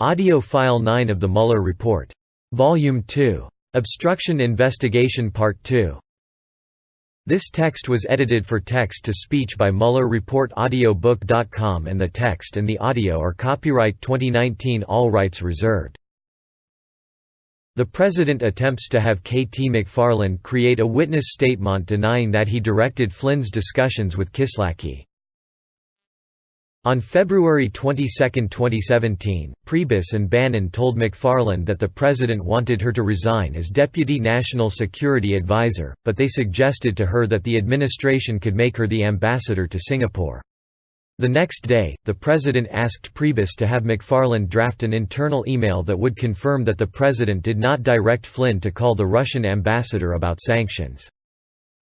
Audio File 9 of the Mueller Report. Volume 2. Obstruction Investigation Part 2. This text was edited for text-to-speech by Mueller Report audiobook.com, and the text and the audio are copyright 2019, all rights reserved. The President attempts to have KT McFarland create a witness statement denying that he directed Flynn's discussions with Kislaki. On February 22, 2017, Priebus and Bannon told McFarland that the President wanted her to resign as Deputy National Security Advisor, but they suggested to her that the administration could make her the ambassador to Singapore. The next day, the President asked Priebus to have McFarland draft an internal email that would confirm that the President did not direct Flynn to call the Russian ambassador about sanctions.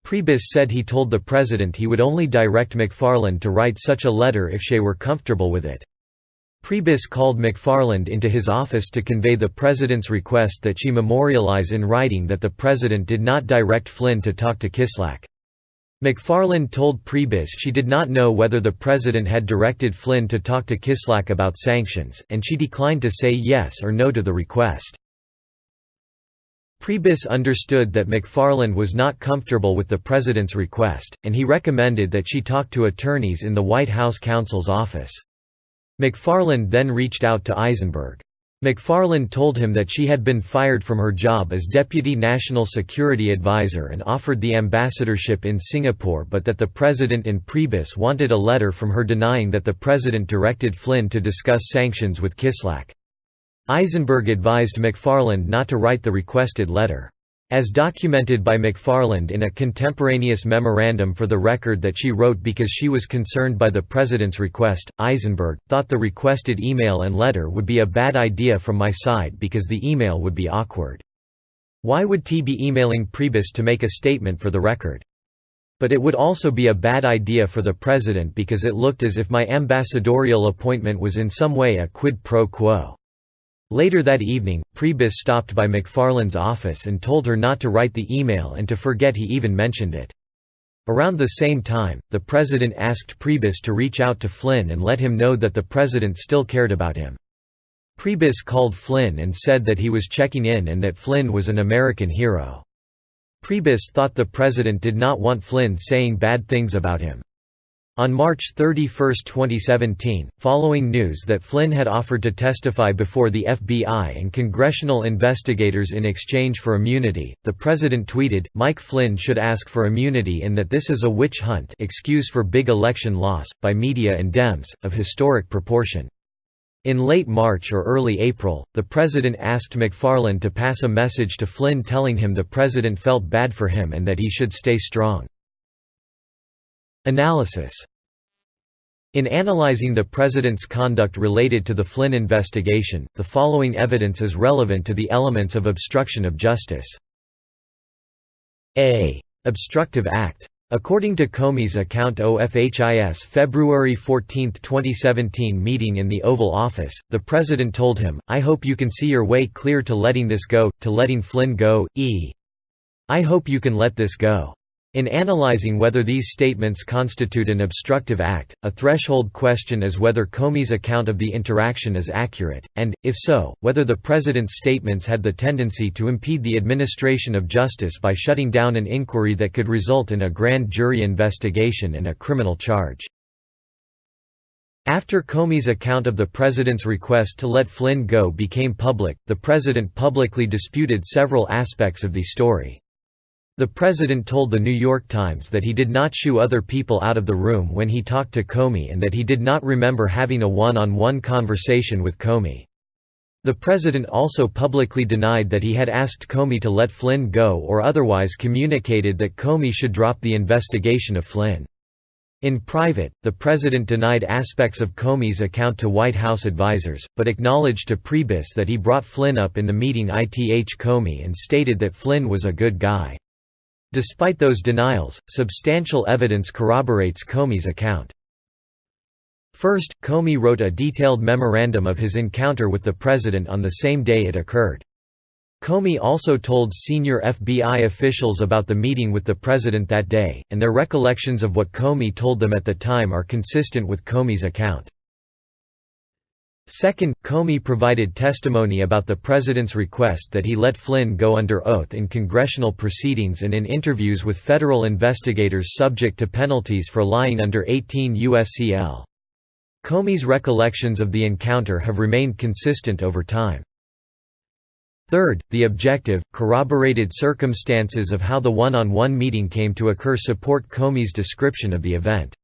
Priebus said he told the President he would only direct McFarland to write such a letter if she were comfortable with it. Priebus called McFarland into his office to convey the President's request that she memorialize in writing that the President did not direct Flynn to talk to Kislak. McFarland told Priebus she did not know whether the President had directed Flynn to talk to Kislak about sanctions, and she declined to say yes or no to the request. Priebus understood that McFarland was not comfortable with the President's request, and he recommended that she talk to attorneys in the White House counsel's office. McFarland then reached out to Eisenberg. McFarland told him that she had been fired from her job as Deputy National Security Advisor and offered the ambassadorship in Singapore, but that the President and Priebus wanted a letter from her denying that the President directed Flynn to discuss sanctions with Kislak. Eisenberg advised McFarland not to write the requested letter. As documented by McFarland in a contemporaneous memorandum for the record that she wrote because she was concerned by the President's request, Eisenberg thought the requested email and letter would be a bad idea from my side because the email would be awkward. Why would T be emailing Priebus to make a statement for the record? But it would also be a bad idea for the President because it looked as if my ambassadorial appointment was in some way a quid pro quo. Later that evening, Priebus stopped by McFarland's office and told her not to write the email and to forget he even mentioned it. Around the same time, the President asked Priebus to reach out to Flynn and let him know that the President still cared about him. Priebus called Flynn and said that he was checking in and that Flynn was an American hero. Priebus thought the President did not want Flynn saying bad things about him. On March 31, 2017, following news that Flynn had offered to testify before the FBI and congressional investigators in exchange for immunity, the President tweeted, "Mike Flynn should ask for immunity and that this is a witch hunt excuse for big election loss, by media and Dems, of historic proportion." In late March or early April, the President asked McFarland to pass a message to Flynn telling him the President felt bad for him and that he should stay strong. Analysis. In analyzing the President's conduct related to the Flynn investigation, the following evidence is relevant to the elements of obstruction of justice. A. Obstructive act. According to Comey's account OFHI's February 14, 2017 meeting in the Oval Office, the President told him, "I hope you can see your way clear to letting this go, to letting Flynn go, I hope you can let this go." In analyzing whether these statements constitute an obstructive act, a threshold question is whether Comey's account of the interaction is accurate, and, if so, whether the President's statements had the tendency to impede the administration of justice by shutting down an inquiry that could result in a grand jury investigation and a criminal charge. After Comey's account of the President's request to let Flynn go became public, the President publicly disputed several aspects of the story. The President told The New York Times that he did not shoo other people out of the room when he talked to Comey and that he did not remember having a one-on-one conversation with Comey. The President also publicly denied that he had asked Comey to let Flynn go or otherwise communicated that Comey should drop the investigation of Flynn. In private, the President denied aspects of Comey's account to White House advisers, but acknowledged to Priebus that he brought Flynn up in the meeting with Comey and stated that Flynn was a good guy. Despite those denials, substantial evidence corroborates Comey's account. First, Comey wrote a detailed memorandum of his encounter with the President on the same day it occurred. Comey also told senior FBI officials about the meeting with the President that day, and their recollections of what Comey told them at the time are consistent with Comey's account. Second, Comey provided testimony about the president's request that he let Flynn go under oath in congressional proceedings and in interviews with federal investigators subject to penalties for lying under 18 U.S.C.L. Comey's recollections of the encounter have remained consistent over time. Third, the objective, corroborated circumstances of how the one-on-one meeting came to occur support Comey's description of the event.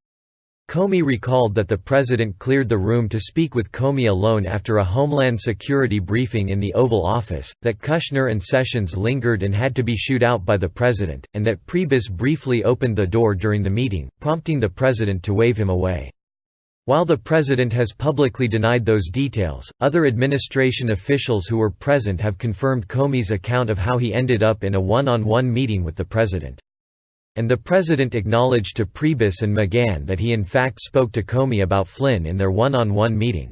Comey recalled that the president cleared the room to speak with Comey alone after a Homeland Security briefing in the Oval Office, that Kushner and Sessions lingered and had to be shooed out by the president, and that Priebus briefly opened the door during the meeting, prompting the president to wave him away. While the president has publicly denied those details, other administration officials who were present have confirmed Comey's account of how he ended up in a one-on-one meeting with the president. And the president acknowledged to Priebus and McGahn that he in fact spoke to Comey about Flynn in their one-on-one meeting.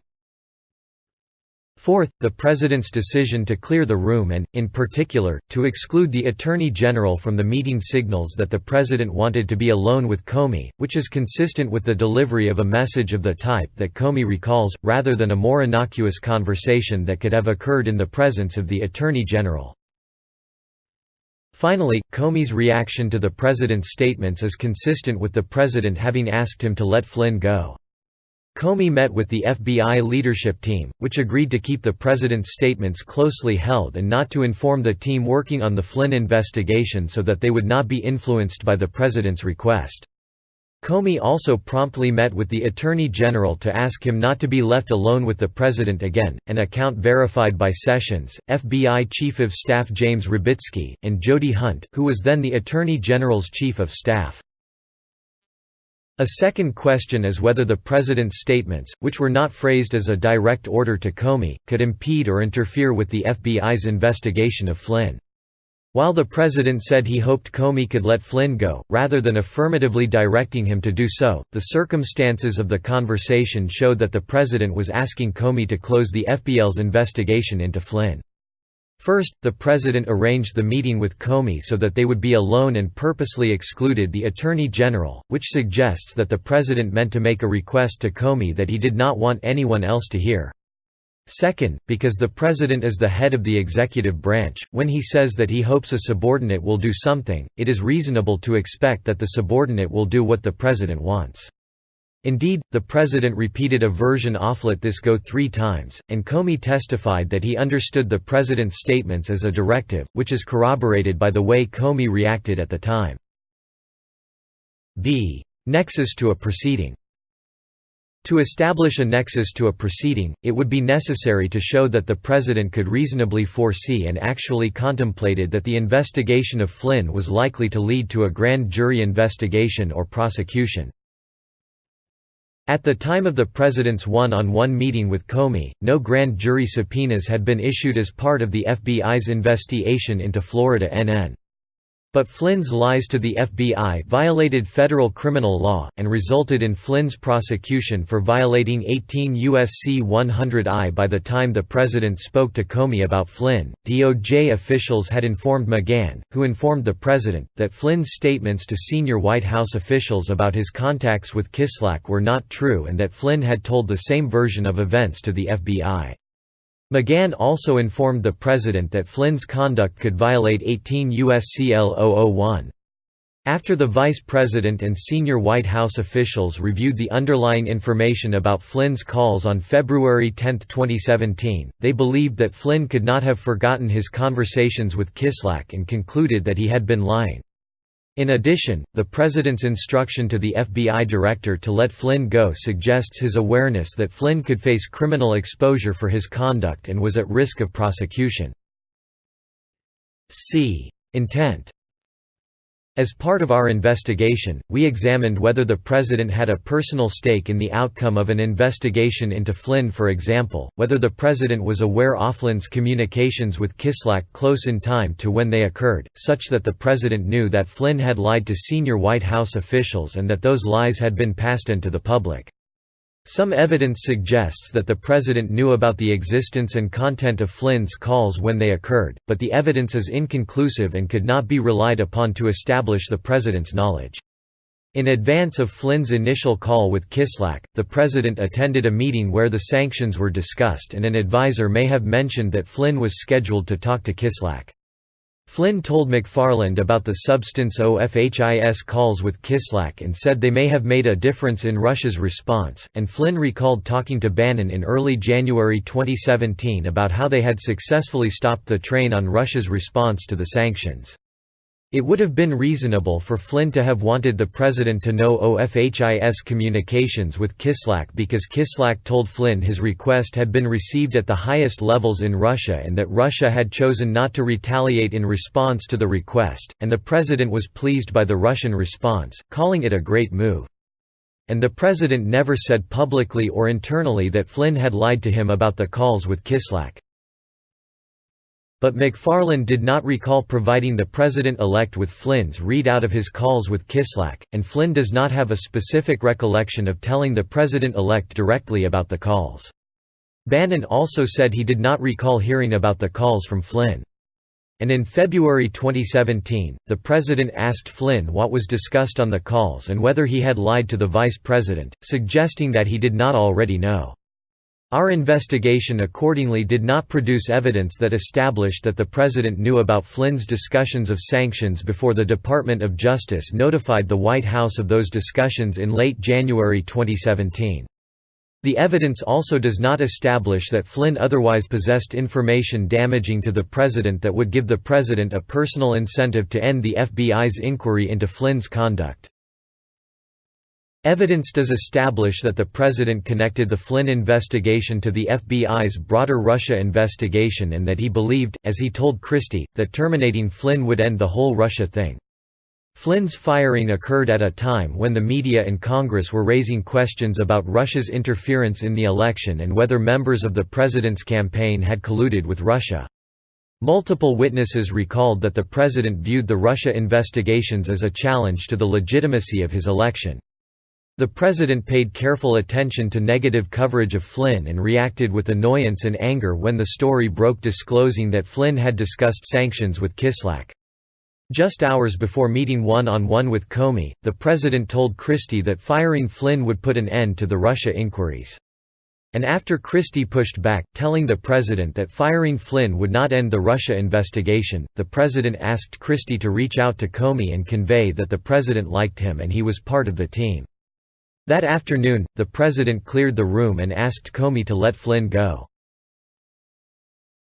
Fourth, the president's decision to clear the room and, in particular, to exclude the Attorney General from the meeting signals that the president wanted to be alone with Comey, which is consistent with the delivery of a message of the type that Comey recalls, rather than a more innocuous conversation that could have occurred in the presence of the Attorney General. Finally, Comey's reaction to the president's statements is consistent with the president having asked him to let Flynn go. Comey met with the FBI leadership team, which agreed to keep the president's statements closely held and not to inform the team working on the Flynn investigation so that they would not be influenced by the president's request. Comey also promptly met with the Attorney General to ask him not to be left alone with the president again, an account verified by Sessions, FBI Chief of Staff James Rubitsky, and Jody Hunt, who was then the Attorney General's Chief of Staff. A second question is whether the president's statements, which were not phrased as a direct order to Comey, could impede or interfere with the FBI's investigation of Flynn. While the president said he hoped Comey could let Flynn go, rather than affirmatively directing him to do so, the circumstances of the conversation showed that the president was asking Comey to close the FBI's investigation into Flynn. First, the president arranged the meeting with Comey so that they would be alone and purposely excluded the Attorney General, which suggests that the president meant to make a request to Comey that he did not want anyone else to hear. Second, because the president is the head of the executive branch, when he says that he hopes a subordinate will do something, it is reasonable to expect that the subordinate will do what the president wants. Indeed, the president repeated a version of "let this go" 3 times, and Comey testified that he understood the president's statements as a directive, which is corroborated by the way Comey reacted at the time. B. Nexus to a proceeding. To establish a nexus to a proceeding, it would be necessary to show that the president could reasonably foresee and actually contemplated that the investigation of Flynn was likely to lead to a grand jury investigation or prosecution. At the time of the president's one-on-one meeting with Comey, no grand jury subpoenas had been issued as part of the FBI's investigation into Florida NN. But Flynn's lies to the FBI violated federal criminal law, and resulted in Flynn's prosecution for violating 18 U.S.C. 100I. By the time the president spoke to Comey about Flynn, DOJ officials had informed McGahn, who informed the president, that Flynn's statements to senior White House officials about his contacts with Kislyak were not true and that Flynn had told the same version of events to the FBI. McGahn also informed the president that Flynn's conduct could violate 18 U.S.C. L.001. After the vice president and senior White House officials reviewed the underlying information about Flynn's calls on February 10, 2017, they believed that Flynn could not have forgotten his conversations with Kislyak and concluded that he had been lying. In addition, the president's instruction to the FBI director to let Flynn go suggests his awareness that Flynn could face criminal exposure for his conduct and was at risk of prosecution. C. Intent. As part of our investigation, we examined whether the president had a personal stake in the outcome of an investigation into Flynn, for example, whether the president was aware of Flynn's communications with Kislyak close in time to when they occurred, such that the president knew that Flynn had lied to senior White House officials and that those lies had been passed on to the public. Some evidence suggests that the president knew about the existence and content of Flynn's calls when they occurred, but the evidence is inconclusive and could not be relied upon to establish the president's knowledge. In advance of Flynn's initial call with Kislak, the president attended a meeting where the sanctions were discussed, and an advisor may have mentioned that Flynn was scheduled to talk to Kislak. Flynn told McFarland about the substance OFHIS calls with Kislak and said they may have made a difference in Russia's response, and Flynn recalled talking to Bannon in early January 2017 about how they had successfully stopped the train on Russia's response to the sanctions. It would have been reasonable for Flynn to have wanted the president to know OFHIS communications with Kislak because Kislak told Flynn his request had been received at the highest levels in Russia and that Russia had chosen not to retaliate in response to the request, and the president was pleased by the Russian response, calling it a great move. And the president never said publicly or internally that Flynn had lied to him about the calls with Kislak. But McFarland did not recall providing the president-elect with Flynn's readout of his calls with Kislak, and Flynn does not have a specific recollection of telling the president-elect directly about the calls. Bannon also said he did not recall hearing about the calls from Flynn. And in February 2017, the president asked Flynn what was discussed on the calls and whether he had lied to the vice president, suggesting that he did not already know. Our investigation accordingly did not produce evidence that established that the president knew about Flynn's discussions of sanctions before the Department of Justice notified the White House of those discussions in late January 2017. The evidence also does not establish that Flynn otherwise possessed information damaging to the president that would give the president a personal incentive to end the FBI's inquiry into Flynn's conduct. Evidence does establish that the president connected the Flynn investigation to the FBI's broader Russia investigation and that he believed, as he told Christie, that terminating Flynn would end the whole Russia thing. Flynn's firing occurred at a time when the media and Congress were raising questions about Russia's interference in the election and whether members of the president's campaign had colluded with Russia. Multiple witnesses recalled that the president viewed the Russia investigations as a challenge to the legitimacy of his election. The president paid careful attention to negative coverage of Flynn and reacted with annoyance and anger when the story broke disclosing that Flynn had discussed sanctions with Kislak. Just hours before meeting one-on-one with Comey, the president told Christie that firing Flynn would put an end to the Russia inquiries. And after Christie pushed back, telling the president that firing Flynn would not end the Russia investigation, the president asked Christie to reach out to Comey and convey that the president liked him and he was part of the team. That afternoon, the president cleared the room and asked Comey to let Flynn go.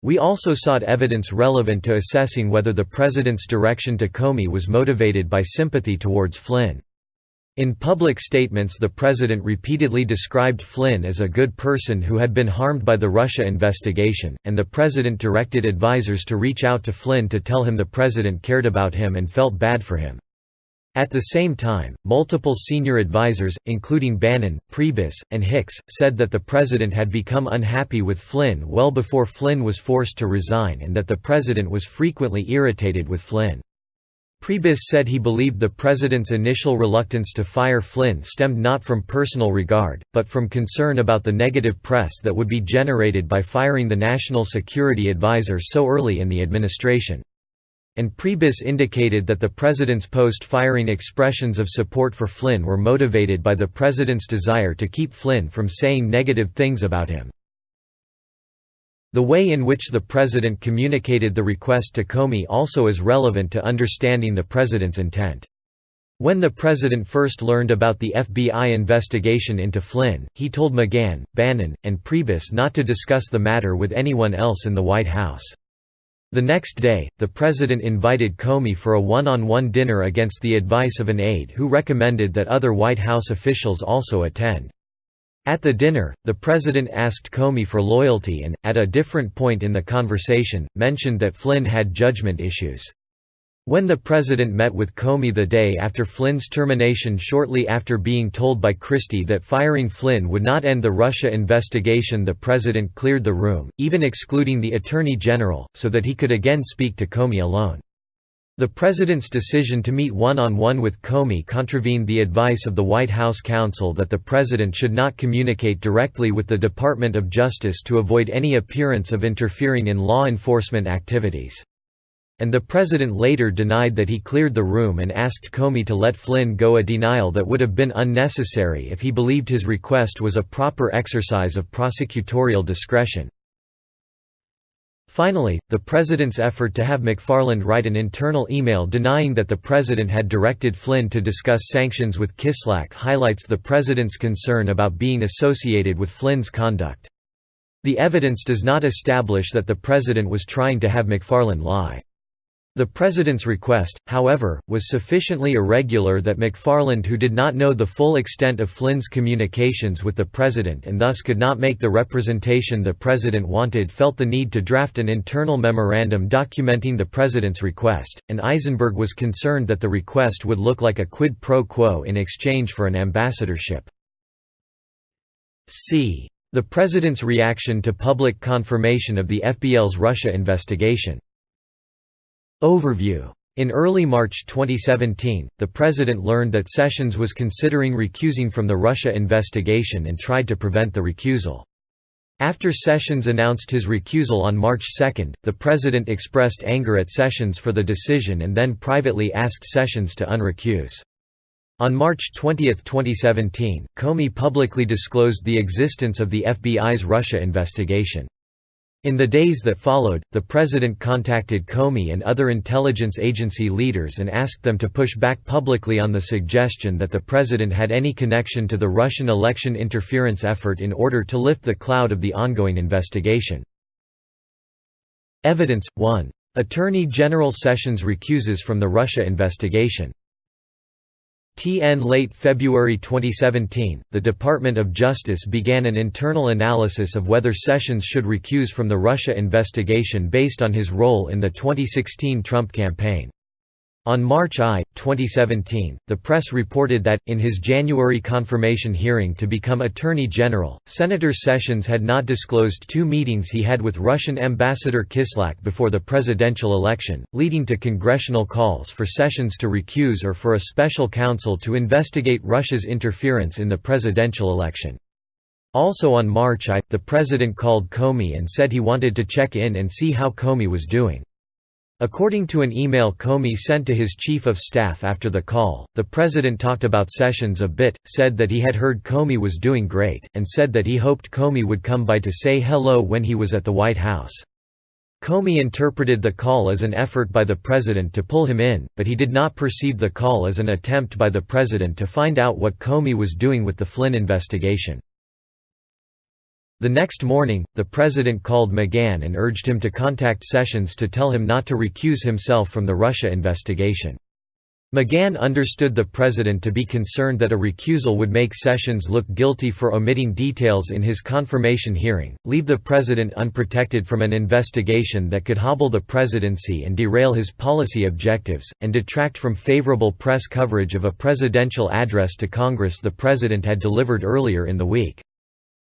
We also sought evidence relevant to assessing whether the president's direction to Comey was motivated by sympathy towards Flynn. In public statements, the president repeatedly described Flynn as a good person who had been harmed by the Russia investigation, and the president directed advisors to reach out to Flynn to tell him the president cared about him and felt bad for him. At the same time, multiple senior advisors, including Bannon, Priebus, and Hicks, said that the president had become unhappy with Flynn well before Flynn was forced to resign and that the president was frequently irritated with Flynn. Priebus said he believed the president's initial reluctance to fire Flynn stemmed not from personal regard, but from concern about the negative press that would be generated by firing the national security advisor so early in the administration. And Priebus indicated that the president's post-firing expressions of support for Flynn were motivated by the president's desire to keep Flynn from saying negative things about him. The way in which the president communicated the request to Comey also is relevant to understanding the president's intent. When the president first learned about the FBI investigation into Flynn, he told McGahn, Bannon, and Priebus not to discuss the matter with anyone else in the White House. The next day, the president invited Comey for a one-on-one dinner against the advice of an aide who recommended that other White House officials also attend. At the dinner, the president asked Comey for loyalty and, at a different point in the conversation, mentioned that Flynn had judgment issues. When the president met with Comey the day after Flynn's termination shortly after being told by Christie that firing Flynn would not end the Russia investigation, the president cleared the room, even excluding the Attorney General, so that he could again speak to Comey alone. The president's decision to meet one-on-one with Comey contravened the advice of the White House counsel that the president should not communicate directly with the Department of Justice to avoid any appearance of interfering in law enforcement activities. and the president later denied that he cleared the room and asked Comey to let Flynn go, a denial that would have been unnecessary if he believed his request was a proper exercise of prosecutorial discretion. Finally, the president's effort to have McFarland write an internal email denying that the president had directed Flynn to discuss sanctions with Kislak highlights the president's concern about being associated with Flynn's conduct. The evidence does not establish that the president was trying to have McFarland lie. The president's request, however, was sufficiently irregular that McFarland, who did not know the full extent of Flynn's communications with the president and thus could not make the representation the president wanted, felt the need to draft an internal memorandum documenting the president's request, and Eisenberg was concerned that the request would look like a quid pro quo in exchange for an ambassadorship. C. The president's reaction to public confirmation of the FBI's Russia investigation. Overview. In early March 2017, the president learned that Sessions was considering recusing from the Russia investigation and tried to prevent the recusal. After Sessions announced his recusal on March 2, the president expressed anger at Sessions for the decision and then privately asked Sessions to unrecuse. On March 20, 2017, Comey publicly disclosed the existence of the FBI's Russia investigation. In the days that followed, the president contacted Comey and other intelligence agency leaders and asked them to push back publicly on the suggestion that the president had any connection to the Russian election interference effort in order to lift the cloud of the ongoing investigation. Evidence 1. Attorney General Sessions recuses from the Russia investigation. Late February 2017, the Department of Justice began an internal analysis of whether Sessions should recuse from the Russia investigation based on his role in the 2016 Trump campaign. On March 2017, the press reported that, in his January confirmation hearing to become Attorney General, Senator Sessions had not disclosed 2 meetings he had with Russian Ambassador Kislak before the presidential election, leading to congressional calls for Sessions to recuse or for a special counsel to investigate Russia's interference in the presidential election. Also on March the president called Comey and said he wanted to check in and see how Comey was doing. According to an email Comey sent to his chief of staff after the call, the president talked about Sessions a bit, said that he had heard Comey was doing great, and said that he hoped Comey would come by to say hello when he was at the White House. Comey interpreted the call as an effort by the president to pull him in, but he did not perceive the call as an attempt by the president to find out what Comey was doing with the Flynn investigation. The next morning, the president called McGahn and urged him to contact Sessions to tell him not to recuse himself from the Russia investigation. McGahn understood the president to be concerned that a recusal would make Sessions look guilty for omitting details in his confirmation hearing, leave the president unprotected from an investigation that could hobble the presidency and derail his policy objectives, and detract from favorable press coverage of a presidential address to Congress the president had delivered earlier in the week.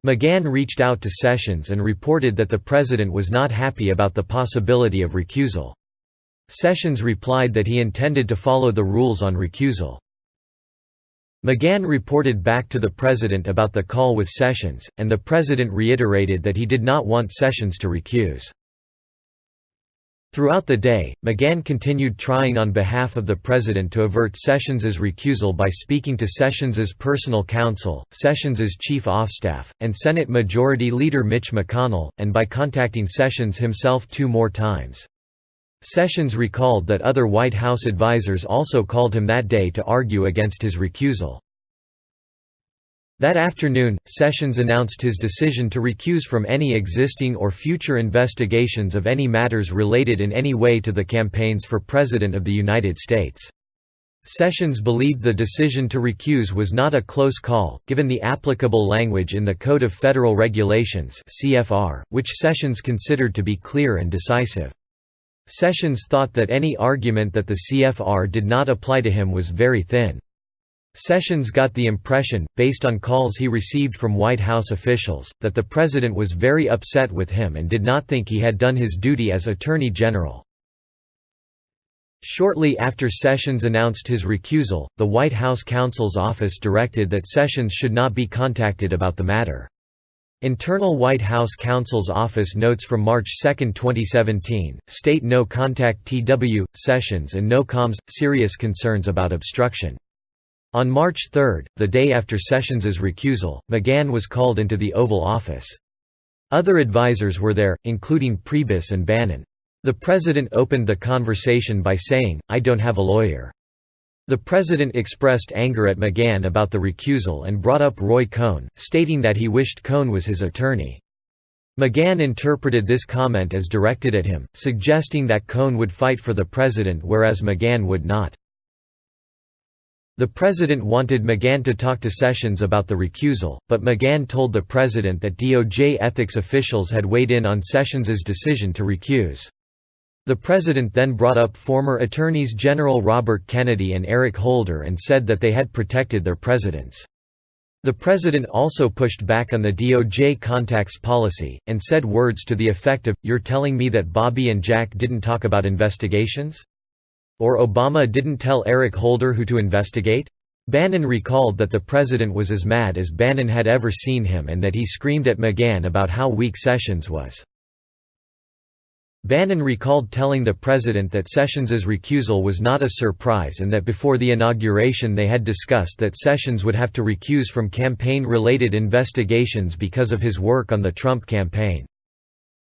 McGahn reached out to Sessions and reported that the president was not happy about the possibility of recusal. Sessions replied that he intended to follow the rules on recusal. McGahn reported back to the president about the call with Sessions, and the president reiterated that he did not want Sessions to recuse. Throughout the day, McGahn continued trying on behalf of the president to avert Sessions's recusal by speaking to Sessions's personal counsel, Sessions's chief of staff, and Senate Majority Leader Mitch McConnell, and by contacting Sessions himself 2 more times. Sessions recalled that other White House advisers also called him that day to argue against his recusal. That afternoon, Sessions announced his decision to recuse from any existing or future investigations of any matters related in any way to the campaigns for President of the United States. Sessions believed the decision to recuse was not a close call, given the applicable language in the Code of Federal Regulations (CFR), which Sessions considered to be clear and decisive. Sessions thought that any argument that the CFR did not apply to him was very thin. Sessions got the impression, based on calls he received from White House officials, that the president was very upset with him and did not think he had done his duty as Attorney General. Shortly after Sessions announced his recusal, the White House counsel's office directed that Sessions should not be contacted about the matter. Internal White House Counsel's Office notes from March 2, 2017, state no contact TW, Sessions and no comms, serious concerns about obstruction. On March 3, the day after Sessions's recusal, McGahn was called into the Oval Office. Other advisers were there, including Priebus and Bannon. The president opened the conversation by saying, "I don't have a lawyer." The president expressed anger at McGahn about the recusal and brought up Roy Cohn, stating that he wished Cohn was his attorney. McGahn interpreted this comment as directed at him, suggesting that Cohn would fight for the president whereas McGahn would not. The president wanted McGahn to talk to Sessions about the recusal, but McGahn told the president that DOJ ethics officials had weighed in on Sessions's decision to recuse. The president then brought up former Attorneys General Robert Kennedy and Eric Holder and said that they had protected their presidents. The president also pushed back on the DOJ contacts policy, and said words to the effect of, "You're telling me that Bobby and Jack didn't talk about investigations? Or Obama didn't tell Eric Holder who to investigate?" Bannon recalled that the president was as mad as Bannon had ever seen him and that he screamed at McGahn about how weak Sessions was. Bannon recalled telling the president that Sessions's recusal was not a surprise and that before the inauguration they had discussed that Sessions would have to recuse from campaign-related investigations because of his work on the Trump campaign.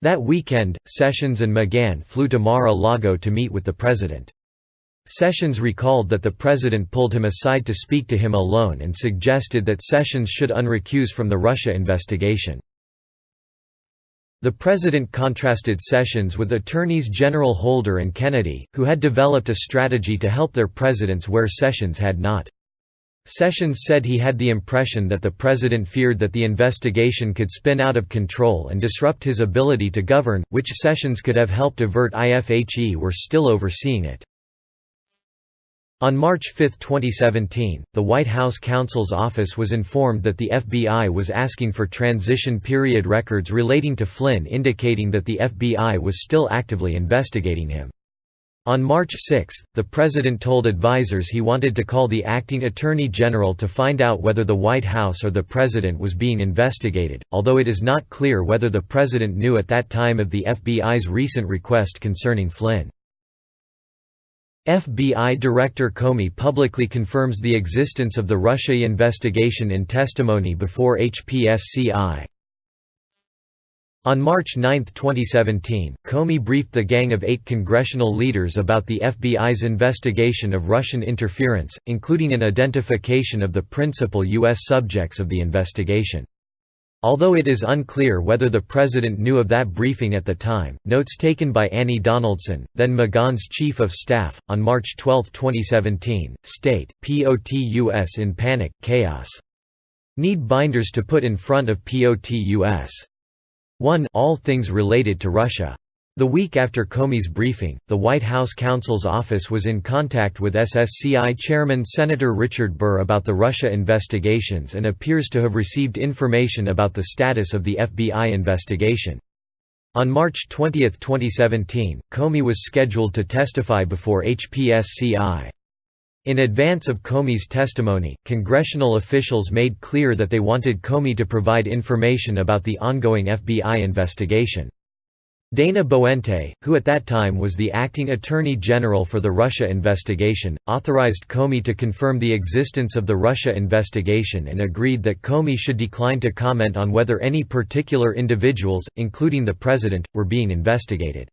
That weekend, Sessions and McGahn flew to Mar-a-Lago to meet with the president. Sessions recalled that the president pulled him aside to speak to him alone and suggested that Sessions should unrecuse from the Russia investigation. The president contrasted Sessions with Attorneys General Holder and Kennedy, who had developed a strategy to help their presidents where Sessions had not. Sessions said he had the impression that the president feared that the investigation could spin out of control and disrupt his ability to govern, which Sessions could have helped avert if he were still overseeing it. On March 5, 2017, the White House Counsel's Office was informed that the FBI was asking for transition period records relating to Flynn, indicating that the FBI was still actively investigating him. On March 6, the president told advisers he wanted to call the acting attorney general to find out whether the White House or the president was being investigated, although it is not clear whether the president knew at that time of the FBI's recent request concerning Flynn. FBI Director Comey publicly confirms the existence of the Russia investigation in testimony before HPSCI. On March 9, 2017, Comey briefed the Gang of 8 congressional leaders about the FBI's investigation of Russian interference, including an identification of the principal U.S. subjects of the investigation. Although it is unclear whether the president knew of that briefing at the time, notes taken by Annie Donaldson, then McGahn's chief of staff, on March 12, 2017, state, POTUS in panic, chaos. Need binders to put in front of POTUS. 1. All things related to Russia. The week after Comey's briefing, the White House Counsel's Office was in contact with SSCI Chairman Senator Richard Burr about the Russia investigations and appears to have received information about the status of the FBI investigation. On March 20, 2017, Comey was scheduled to testify before HPSCI. In advance of Comey's testimony, congressional officials made clear that they wanted Comey to provide information about the ongoing FBI investigation. Dana Boente, who at that time was the acting attorney general for the Russia investigation, authorized Comey to confirm the existence of the Russia investigation and agreed that Comey should decline to comment on whether any particular individuals, including the president, were being investigated.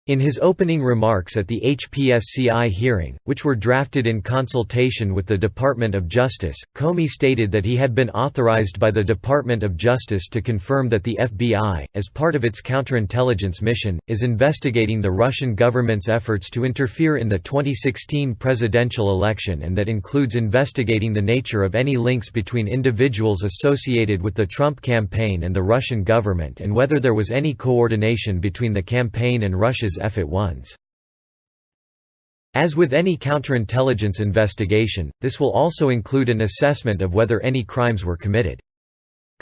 In his opening remarks at the HPSCI hearing, which were drafted in consultation with the Department of Justice, Comey stated that he had been authorized by the Department of Justice to confirm that the FBI, as part of its counterintelligence mission, is investigating the Russian government's efforts to interfere in the 2016 presidential election, and that includes investigating the nature of any links between individuals associated with the Trump campaign and the Russian government and whether there was any coordination between the campaign and Russia's F-1s. As with any counterintelligence investigation, this will also include an assessment of whether any crimes were committed.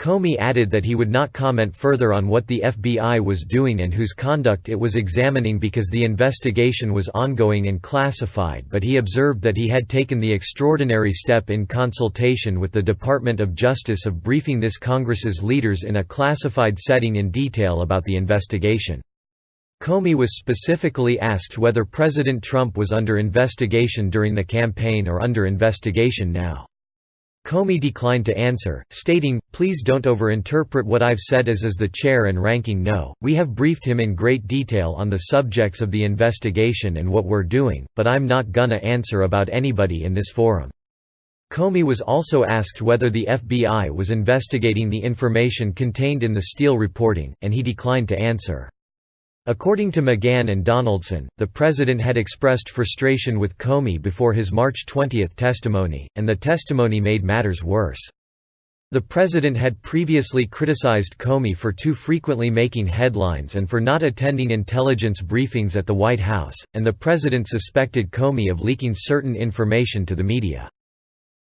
Comey added that he would not comment further on what the FBI was doing and whose conduct it was examining because the investigation was ongoing and classified, but he observed that he had taken the extraordinary step in consultation with the Department of Justice of briefing this Congress's leaders in a classified setting in detail about the investigation. Comey was specifically asked whether President Trump was under investigation during the campaign or under investigation now. Comey declined to answer, stating, "Please don't overinterpret what I've said as the chair and ranking no. We have briefed him in great detail on the subjects of the investigation and what we're doing, but I'm not gonna answer about anybody in this forum." Comey was also asked whether the FBI was investigating the information contained in the Steele reporting, and he declined to answer. According to McGahn and Donaldson, the president had expressed frustration with Comey before his March 20 testimony, and the testimony made matters worse. The president had previously criticized Comey for too frequently making headlines and for not attending intelligence briefings at the White House, and the president suspected Comey of leaking certain information to the media.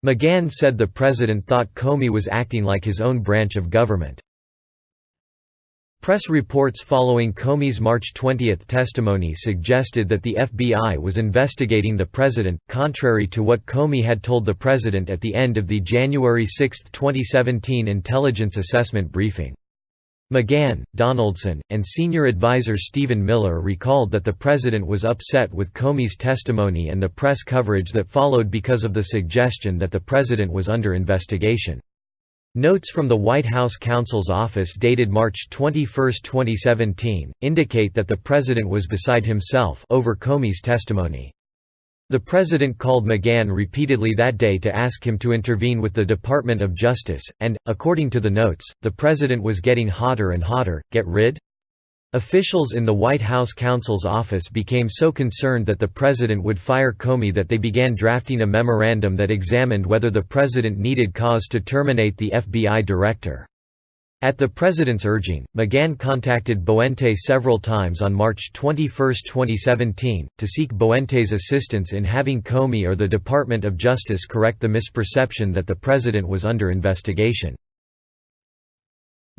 McGahn said the president thought Comey was acting like his own branch of government. Press reports following Comey's March 20 testimony suggested that the FBI was investigating the president, contrary to what Comey had told the president at the end of the January 6, 2017 intelligence assessment briefing. McGahn, Donaldson, and senior advisor Stephen Mueller recalled that the president was upset with Comey's testimony and the press coverage that followed because of the suggestion that the president was under investigation. Notes from the White House counsel's office dated March 21, 2017, indicate that the president was beside himself over Comey's testimony. The president called McGahn repeatedly that day to ask him to intervene with the Department of Justice, and, according to the notes, the president was getting hotter and hotter. Get rid? Officials in the White House counsel's office became so concerned that the president would fire Comey that they began drafting a memorandum that examined whether the president needed cause to terminate the FBI director. At the president's urging, McGahn contacted Boente several times on March 21, 2017, to seek Boente's assistance in having Comey or the Department of Justice correct the misperception that the president was under investigation.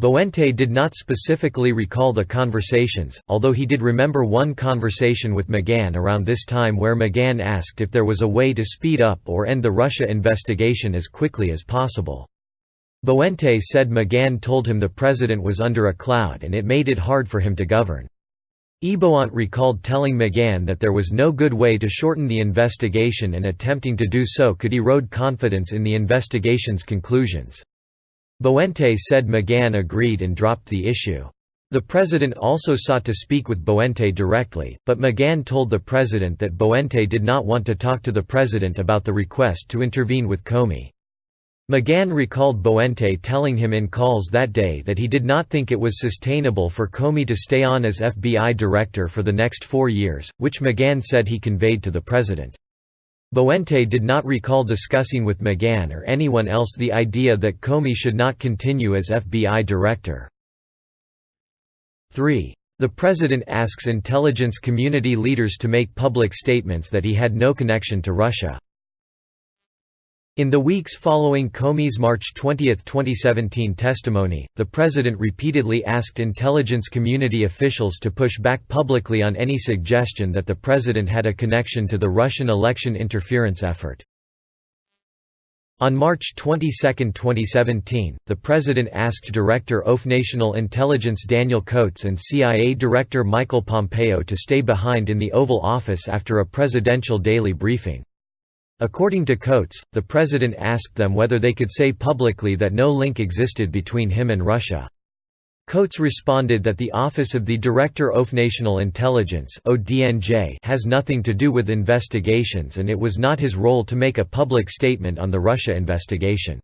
Boente did not specifically recall the conversations, although he did remember one conversation with McGahn around this time where McGahn asked if there was a way to speed up or end the Russia investigation as quickly as possible. Boente said McGahn told him the president was under a cloud and it made it hard for him to govern. Boente recalled telling McGahn that there was no good way to shorten the investigation and attempting to do so could erode confidence in the investigation's conclusions. Boente said McGahn agreed and dropped the issue. The president also sought to speak with Boente directly, but McGahn told the president that Boente did not want to talk to the president about the request to intervene with Comey. McGahn recalled Boente telling him in calls that day that he did not think it was sustainable for Comey to stay on as FBI director for the next 4 years, which McGahn said he conveyed to the president. Boente did not recall discussing with McGahn or anyone else the idea that Comey should not continue as FBI director. 3. The president asks intelligence community leaders to make public statements that he had no connection to Russia. In the weeks following Comey's March 20, 2017 testimony, the president repeatedly asked intelligence community officials to push back publicly on any suggestion that the president had a connection to the Russian election interference effort. On March 22, 2017, the president asked Director of National Intelligence Daniel Coats and CIA Director Michael Pompeo to stay behind in the Oval Office after a presidential daily briefing. According to Coats, the president asked them whether they could say publicly that no link existed between him and Russia. Coats responded that the Office of the Director of National Intelligence (ODNJ) has nothing to do with investigations and it was not his role to make a public statement on the Russia investigation.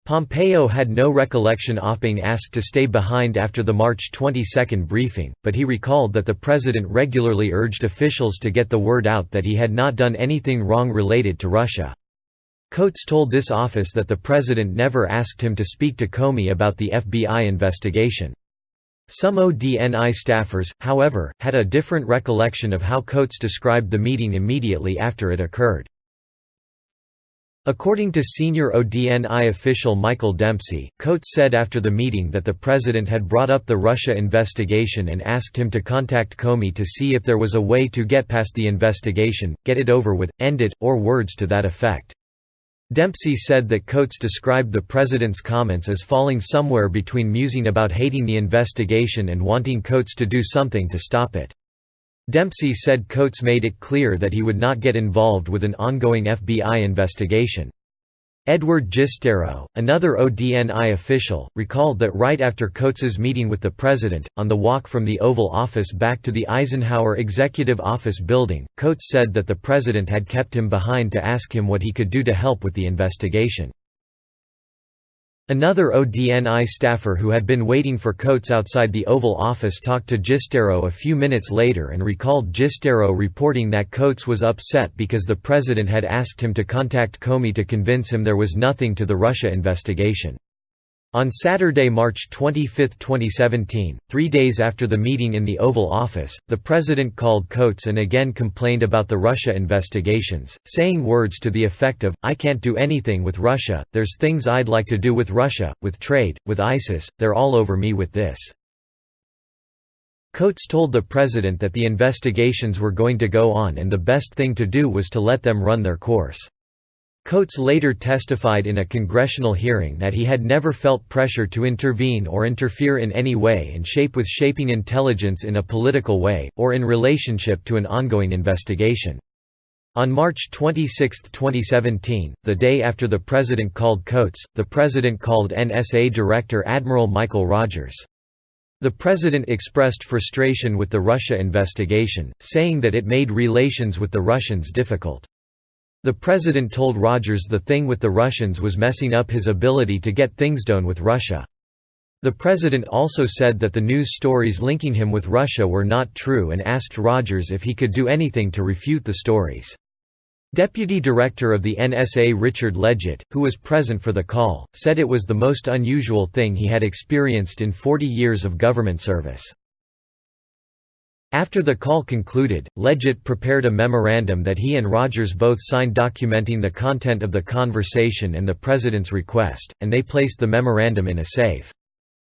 Pompeo had no recollection of being asked to stay behind after the March 22 briefing, but he recalled that the president regularly urged officials to get the word out that he had not done anything wrong related to Russia. Coats told this office that the president never asked him to speak to Comey about the FBI investigation. Some ODNI staffers, however, had a different recollection of how Coats described the meeting immediately after it occurred. According to senior ODNI official Michael Dempsey, Coates said after the meeting that the president had brought up the Russia investigation and asked him to contact Comey to see if there was a way to get past the investigation, get it over with, end it, or words to that effect. Dempsey said that Coates described the president's comments as falling somewhere between musing about hating the investigation and wanting Coates to do something to stop it. Dempsey said Coates made it clear that he would not get involved with an ongoing FBI investigation. Edward Gistero, another ODNI official, recalled that right after Coates's meeting with the president, on the walk from the Oval Office back to the Eisenhower Executive Office building, Coates said that the president had kept him behind to ask him what he could do to help with the investigation. Another ODNI staffer who had been waiting for Coates outside the Oval Office talked to Gistero a few minutes later and recalled Gistero reporting that Coates was upset because the president had asked him to contact Comey to convince him there was nothing to the Russia investigation. On Saturday, March 25, 2017, 3 days after the meeting in the Oval Office, the president called Coates and again complained about the Russia investigations, saying words to the effect of, "I can't do anything with Russia, there's things I'd like to do with Russia, with trade, with ISIS, they're all over me with this." Coates told the president that the investigations were going to go on and the best thing to do was to let them run their course. Coates later testified in a congressional hearing that he had never felt pressure to intervene or interfere in any way and with shaping intelligence in a political way, or in relationship to an ongoing investigation. On March 26, 2017, the day after the president called Coates, the president called NSA Director Admiral Michael Rogers. The president expressed frustration with the Russia investigation, saying that it made relations with the Russians difficult. The president told Rogers the thing with the Russians was messing up his ability to get things done with Russia. The president also said that the news stories linking him with Russia were not true and asked Rogers if he could do anything to refute the stories. Deputy Director of the NSA Richard Leggett, who was present for the call, said it was the most unusual thing he had experienced in 40 years of government service. After the call concluded, Leggett prepared a memorandum that he and Rogers both signed documenting the content of the conversation and the president's request, and they placed the memorandum in a safe.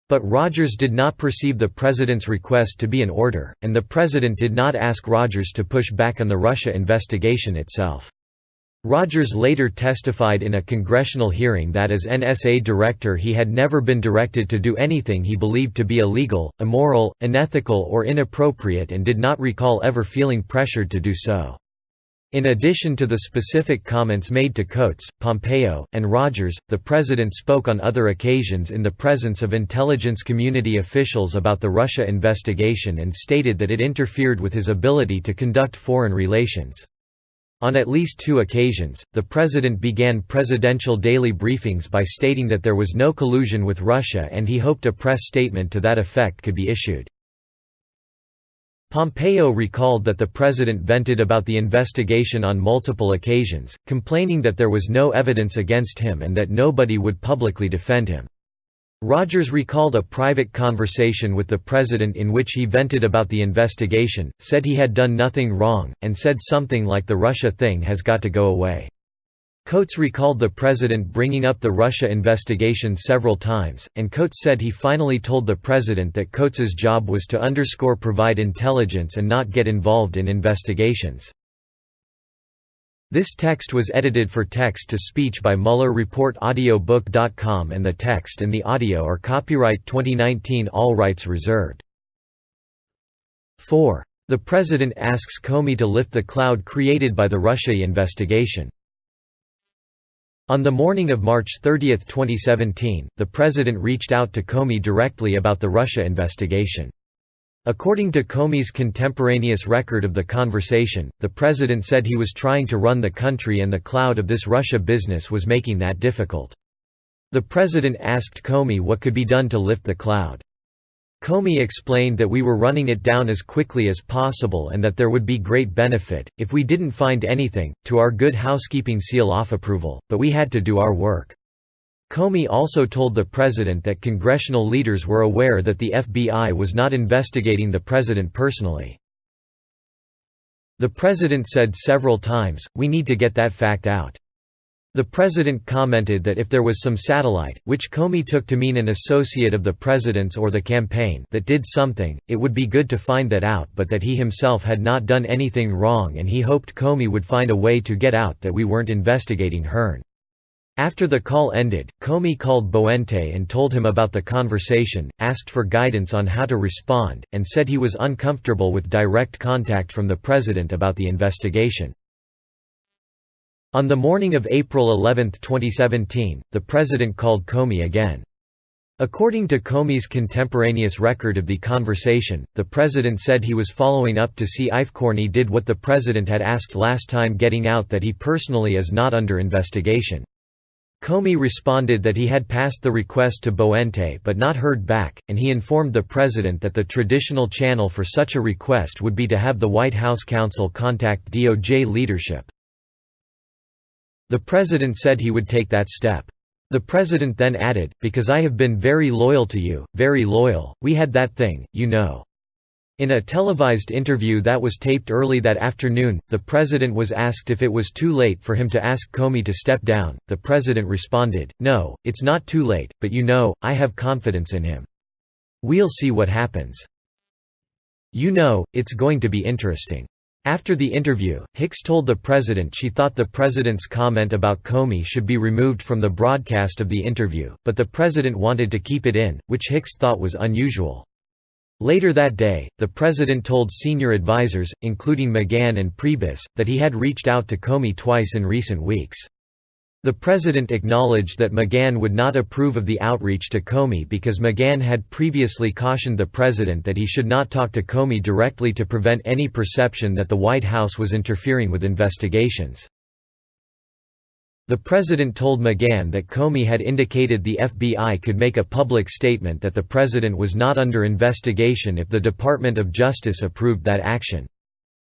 But Rogers did not perceive the president's request to be an order, and the president did not ask Rogers to push back on the Russia investigation itself. Rogers later testified in a congressional hearing that as NSA director he had never been directed to do anything he believed to be illegal, immoral, unethical or inappropriate and did not recall ever feeling pressured to do so. In addition to the specific comments made to Coates, Pompeo, and Rogers, the president spoke on other occasions in the presence of intelligence community officials about the Russia investigation and stated that it interfered with his ability to conduct foreign relations. On at least 2 occasions, the president began presidential daily briefings by stating that there was no collusion with Russia and he hoped a press statement to that effect could be issued. Pompeo recalled that the president vented about the investigation on multiple occasions, complaining that there was no evidence against him and that nobody would publicly defend him. Rogers recalled a private conversation with the president in which he vented about the investigation, said he had done nothing wrong, and said something like the Russia thing has got to go away. Coates recalled the president bringing up the Russia investigation several times, and Coates said he finally told the president that Coates's job was to provide intelligence and not get involved in investigations. This text was edited for text-to-speech by Mueller Report audiobook.com and the text and the audio are copyright 2019 all rights reserved. 4. The president asks Comey to lift the cloud created by the Russia investigation. On the morning of March 30, 2017, the president reached out to Comey directly about the Russia investigation. According to Comey's contemporaneous record of the conversation, the president said he was trying to run the country and the cloud of this Russia business was making that difficult. The president asked Comey what could be done to lift the cloud. Comey explained that we were running it down as quickly as possible and that there would be great benefit, if we didn't find anything, to our good housekeeping seal-off approval, but we had to do our work. Comey also told the president that congressional leaders were aware that the FBI was not investigating the president personally. The president said several times, "We need to get that fact out." The president commented that if there was some satellite, which Comey took to mean an associate of the president's or the campaign, that did something, it would be good to find that out, but that he himself had not done anything wrong and he hoped Comey would find a way to get out that we weren't investigating Hearn. After the call ended, Comey called Boente and told him about the conversation, asked for guidance on how to respond, and said he was uncomfortable with direct contact from the president about the investigation. On the morning of April 11, 2017, the president called Comey again. According to Comey's contemporaneous record of the conversation, the president said he was following up to see if Comey did what the president had asked last time, getting out that he personally is not under investigation. Comey responded that he had passed the request to Boente but not heard back, and he informed the president that the traditional channel for such a request would be to have the White House counsel contact DOJ leadership. The president said he would take that step. The president then added, "Because I have been very loyal to you, very loyal, we had that thing, you know." In a televised interview that was taped early that afternoon, the president was asked if it was too late for him to ask Comey to step down. The president responded, "No, it's not too late, but you know, I have confidence in him. We'll see what happens. You know, it's going to be interesting." After the interview, Hicks told the president she thought the president's comment about Comey should be removed from the broadcast of the interview, but the president wanted to keep it in, which Hicks thought was unusual. Later that day, the president told senior advisers, including McGahn and Priebus, that he had reached out to Comey twice in recent weeks. The president acknowledged that McGahn would not approve of the outreach to Comey because McGahn had previously cautioned the president that he should not talk to Comey directly to prevent any perception that the White House was interfering with investigations. The president told McGahn that Comey had indicated the FBI could make a public statement that the president was not under investigation if the Department of Justice approved that action.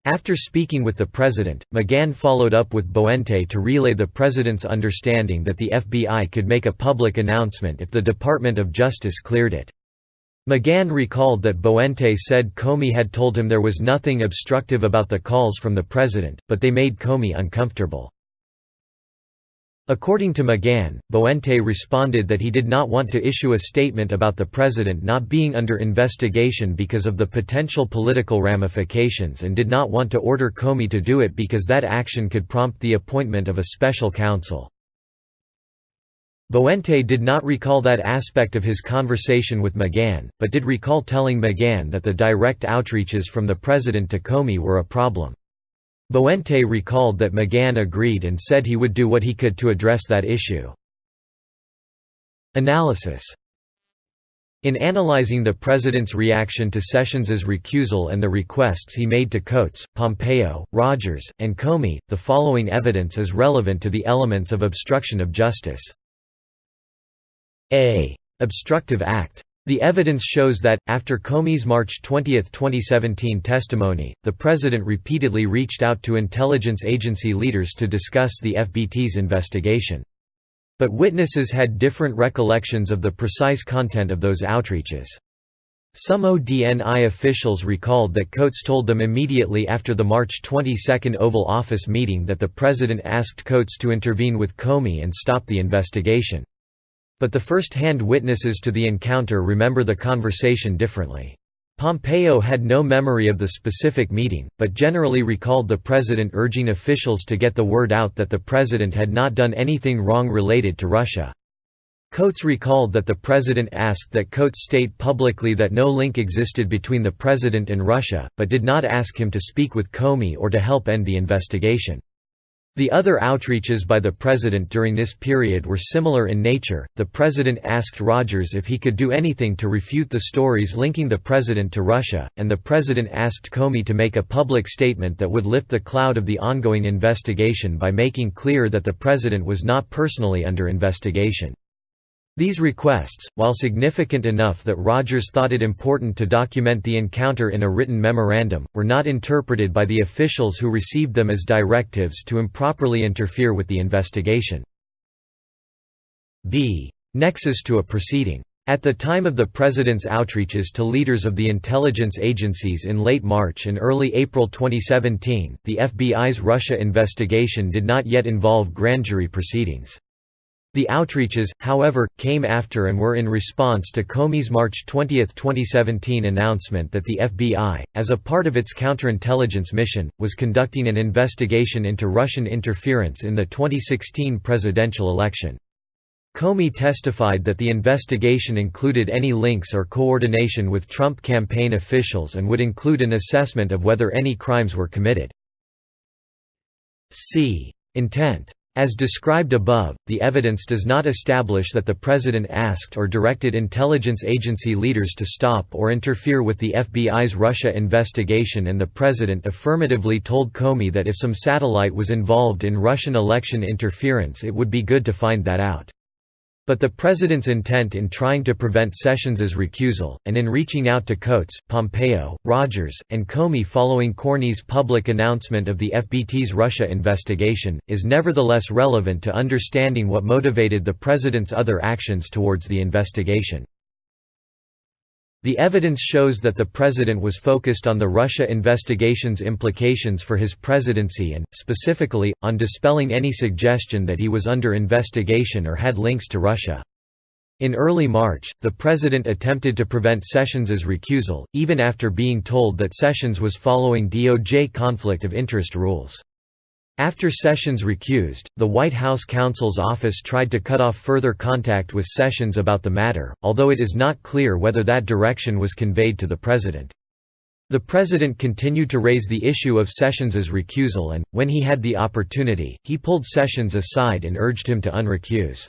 After speaking with the president, McGahn followed up with Boente to relay the president's understanding that the FBI could make a public announcement if the Department of Justice cleared it. McGahn recalled that Boente said Comey had told him there was nothing obstructive about the calls from the president, but they made Comey uncomfortable. According to McGahn, Boente responded that he did not want to issue a statement about the president not being under investigation because of the potential political ramifications and did not want to order Comey to do it because that action could prompt the appointment of a special counsel. Boente did not recall that aspect of his conversation with McGahn, but did recall telling McGahn that the direct outreaches from the president to Comey were a problem. Boente recalled that McGahn agreed and said he would do what he could to address that issue. Analysis. In analyzing the president's reaction to Sessions's recusal and the requests he made to Coates, Pompeo, Rogers, and Comey, the following evidence is relevant to the elements of obstruction of justice. A. Obstructive act. The evidence shows that, after Comey's March 20, 2017 testimony, the president repeatedly reached out to intelligence agency leaders to discuss the FBT's investigation. But witnesses had different recollections of the precise content of those outreaches. Some ODNI officials recalled that Coates told them immediately after the March 22 Oval Office meeting that the president asked Coates to intervene with Comey and stop the investigation. But the first-hand witnesses to the encounter remember the conversation differently. Pompeo had no memory of the specific meeting, but generally recalled the president urging officials to get the word out that the president had not done anything wrong related to Russia. Coates recalled that the president asked that Coates state publicly that no link existed between the president and Russia, but did not ask him to speak with Comey or to help end the investigation. The other outreaches by the president during this period were similar in nature. The president asked Rogers if he could do anything to refute the stories linking the president to Russia, and the president asked Comey to make a public statement that would lift the cloud of the ongoing investigation by making clear that the president was not personally under investigation. These requests, while significant enough that Rogers thought it important to document the encounter in a written memorandum, were not interpreted by the officials who received them as directives to improperly interfere with the investigation. B. Nexus to a proceeding. At the time of the president's outreaches to leaders of the intelligence agencies in late March and early April 2017, the FBI's Russia investigation did not yet involve grand jury proceedings. The outreaches, however, came after and were in response to Comey's March 20, 2017 announcement that the FBI, as a part of its counterintelligence mission, was conducting an investigation into Russian interference in the 2016 presidential election. Comey testified that the investigation included any links or coordination with Trump campaign officials and would include an assessment of whether any crimes were committed. C. Intent. As described above, the evidence does not establish that the president asked or directed intelligence agency leaders to stop or interfere with the FBI's Russia investigation, and the president affirmatively told Comey that if some satellite was involved in Russian election interference it would be good to find that out. But the president's intent in trying to prevent Sessions's recusal, and in reaching out to Coates, Pompeo, Rogers, and Comey following Cornyn's public announcement of the FBT's Russia investigation, is nevertheless relevant to understanding what motivated the president's other actions towards the investigation. The evidence shows that the president was focused on the Russia investigation's implications for his presidency and, specifically, on dispelling any suggestion that he was under investigation or had links to Russia. In early March, the president attempted to prevent Sessions's recusal, even after being told that Sessions was following DOJ conflict of interest rules. After Sessions recused, the White House counsel's office tried to cut off further contact with Sessions about the matter, although it is not clear whether that direction was conveyed to the president. The president continued to raise the issue of Sessions's recusal and, when he had the opportunity, he pulled Sessions aside and urged him to unrecuse.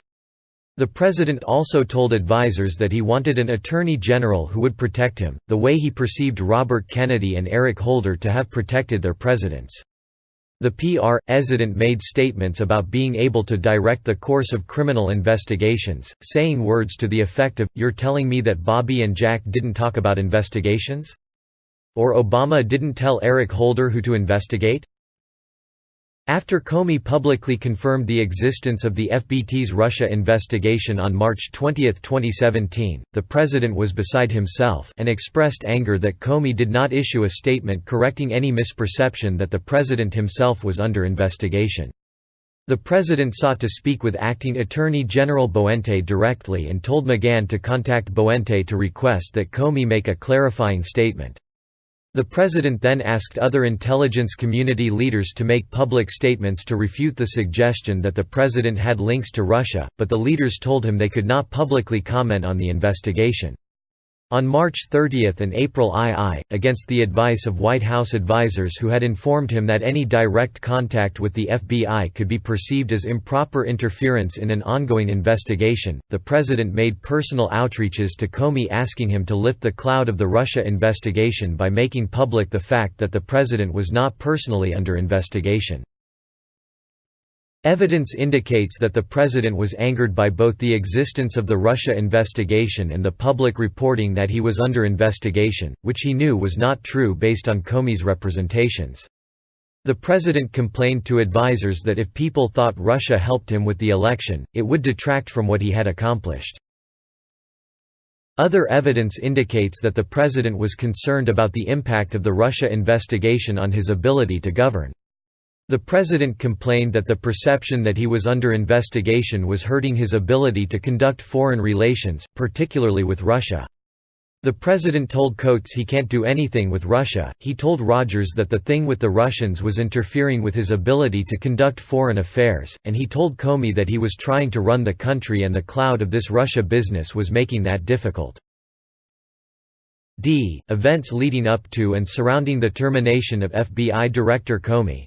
The president also told advisers that he wanted an attorney general who would protect him, the way he perceived Robert Kennedy and Eric Holder to have protected their presidents. The president made statements about being able to direct the course of criminal investigations, saying words to the effect of, "You're telling me that Bobby and Jack didn't talk about investigations? Or Obama didn't tell Eric Holder who to investigate?" After Comey publicly confirmed the existence of the FBT's Russia investigation on March 20, 2017, the president was beside himself and expressed anger that Comey did not issue a statement correcting any misperception that the president himself was under investigation. The president sought to speak with Acting Attorney General Boente directly and told McGahn to contact Boente to request that Comey make a clarifying statement. The president then asked other intelligence community leaders to make public statements to refute the suggestion that the president had links to Russia, but the leaders told him they could not publicly comment on the investigation. On March 30 and April against the advice of White House advisers who had informed him that any direct contact with the FBI could be perceived as improper interference in an ongoing investigation, the president made personal outreaches to Comey asking him to lift the cloud of the Russia investigation by making public the fact that the president was not personally under investigation. Evidence indicates that the president was angered by both the existence of the Russia investigation and the public reporting that he was under investigation, which he knew was not true based on Comey's representations. The president complained to advisers that if people thought Russia helped him with the election, it would detract from what he had accomplished. Other evidence indicates that the president was concerned about the impact of the Russia investigation on his ability to govern. The president complained that the perception that he was under investigation was hurting his ability to conduct foreign relations, particularly with Russia. The president told Coates he can't do anything with Russia. He told Rogers that the thing with the Russians was interfering with his ability to conduct foreign affairs, and he told Comey that he was trying to run the country and the cloud of this Russia business was making that difficult. Events leading up to and surrounding the termination of FBI Director Comey.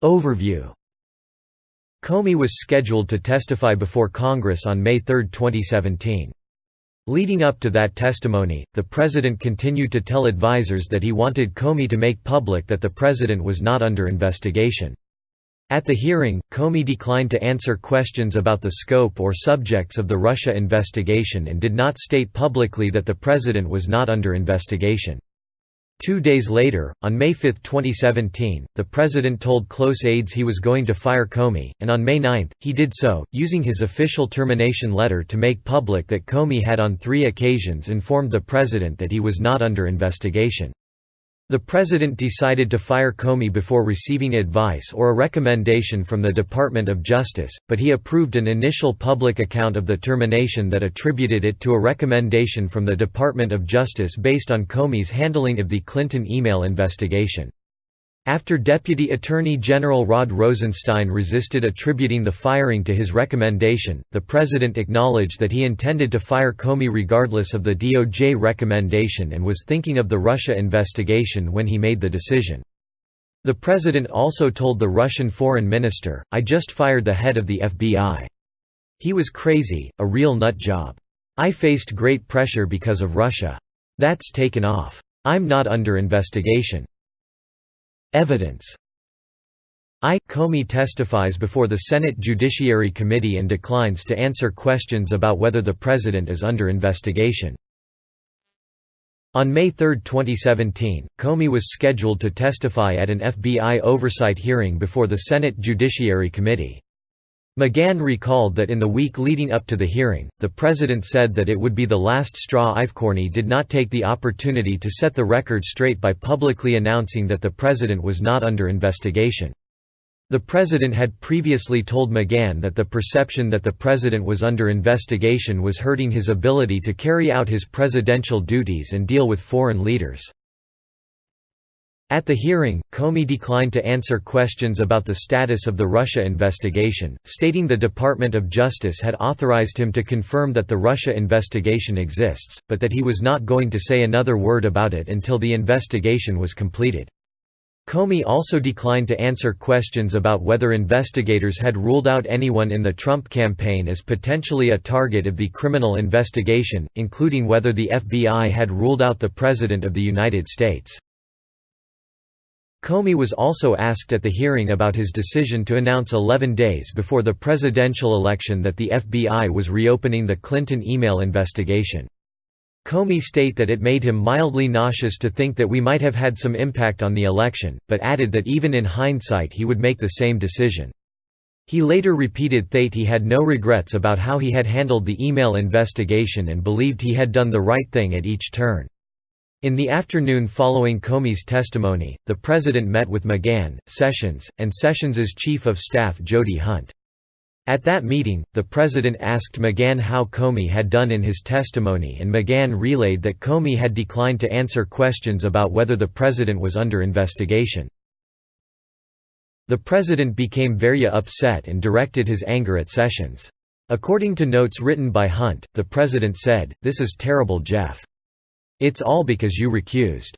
Overview. Comey was scheduled to testify before Congress on May 3, 2017. Leading up to that testimony, the president continued to tell advisers that he wanted Comey to make public that the president was not under investigation. At the hearing, Comey declined to answer questions about the scope or subjects of the Russia investigation and did not state publicly that the president was not under investigation. 2 days later, on May 5, 2017, the president told close aides he was going to fire Comey, and on May 9, he did so, using his official termination letter to make public that Comey had on 3 occasions informed the president that he was not under investigation. The president decided to fire Comey before receiving advice or a recommendation from the Department of Justice, but he approved an initial public account of the termination that attributed it to a recommendation from the Department of Justice based on Comey's handling of the Clinton email investigation. After Deputy Attorney General Rod Rosenstein resisted attributing the firing to his recommendation, the president acknowledged that he intended to fire Comey regardless of the DOJ recommendation and was thinking of the Russia investigation when he made the decision. The president also told the Russian foreign minister, "I just fired the head of the FBI. He was crazy, a real nut job. I faced great pressure because of Russia. That's taken off. I'm not under investigation." Evidence. Comey testifies before the Senate Judiciary Committee and declines to answer questions about whether the president is under investigation. On May 3, 2017, Comey was scheduled to testify at an FBI oversight hearing before the Senate Judiciary Committee. McGahn recalled that in the week leading up to the hearing, the president said that it would be the last straw if Comey did not take the opportunity to set the record straight by publicly announcing that the president was not under investigation. The president had previously told McGahn that the perception that the president was under investigation was hurting his ability to carry out his presidential duties and deal with foreign leaders. At the hearing, Comey declined to answer questions about the status of the Russia investigation, stating the Department of Justice had authorized him to confirm that the Russia investigation exists, but that he was not going to say another word about it until the investigation was completed. Comey also declined to answer questions about whether investigators had ruled out anyone in the Trump campaign as potentially a target of the criminal investigation, including whether the FBI had ruled out the President of the United States. Comey was also asked at the hearing about his decision to announce 11 days before the presidential election that the FBI was reopening the Clinton email investigation. Comey stated that it made him mildly nauseous to think that we might have had some impact on the election, but added that even in hindsight he would make the same decision. He later repeated that he had no regrets about how he had handled the email investigation and believed he had done the right thing at each turn. In the afternoon following Comey's testimony, the president met with McGahn, Sessions, and Sessions' chief of staff Jody Hunt. At that meeting, the president asked McGahn how Comey had done in his testimony, and McGahn relayed that Comey had declined to answer questions about whether the president was under investigation. The president became very upset and directed his anger at Sessions. According to notes written by Hunt, the president said, "This is terrible, Jeff. It's all because you recused.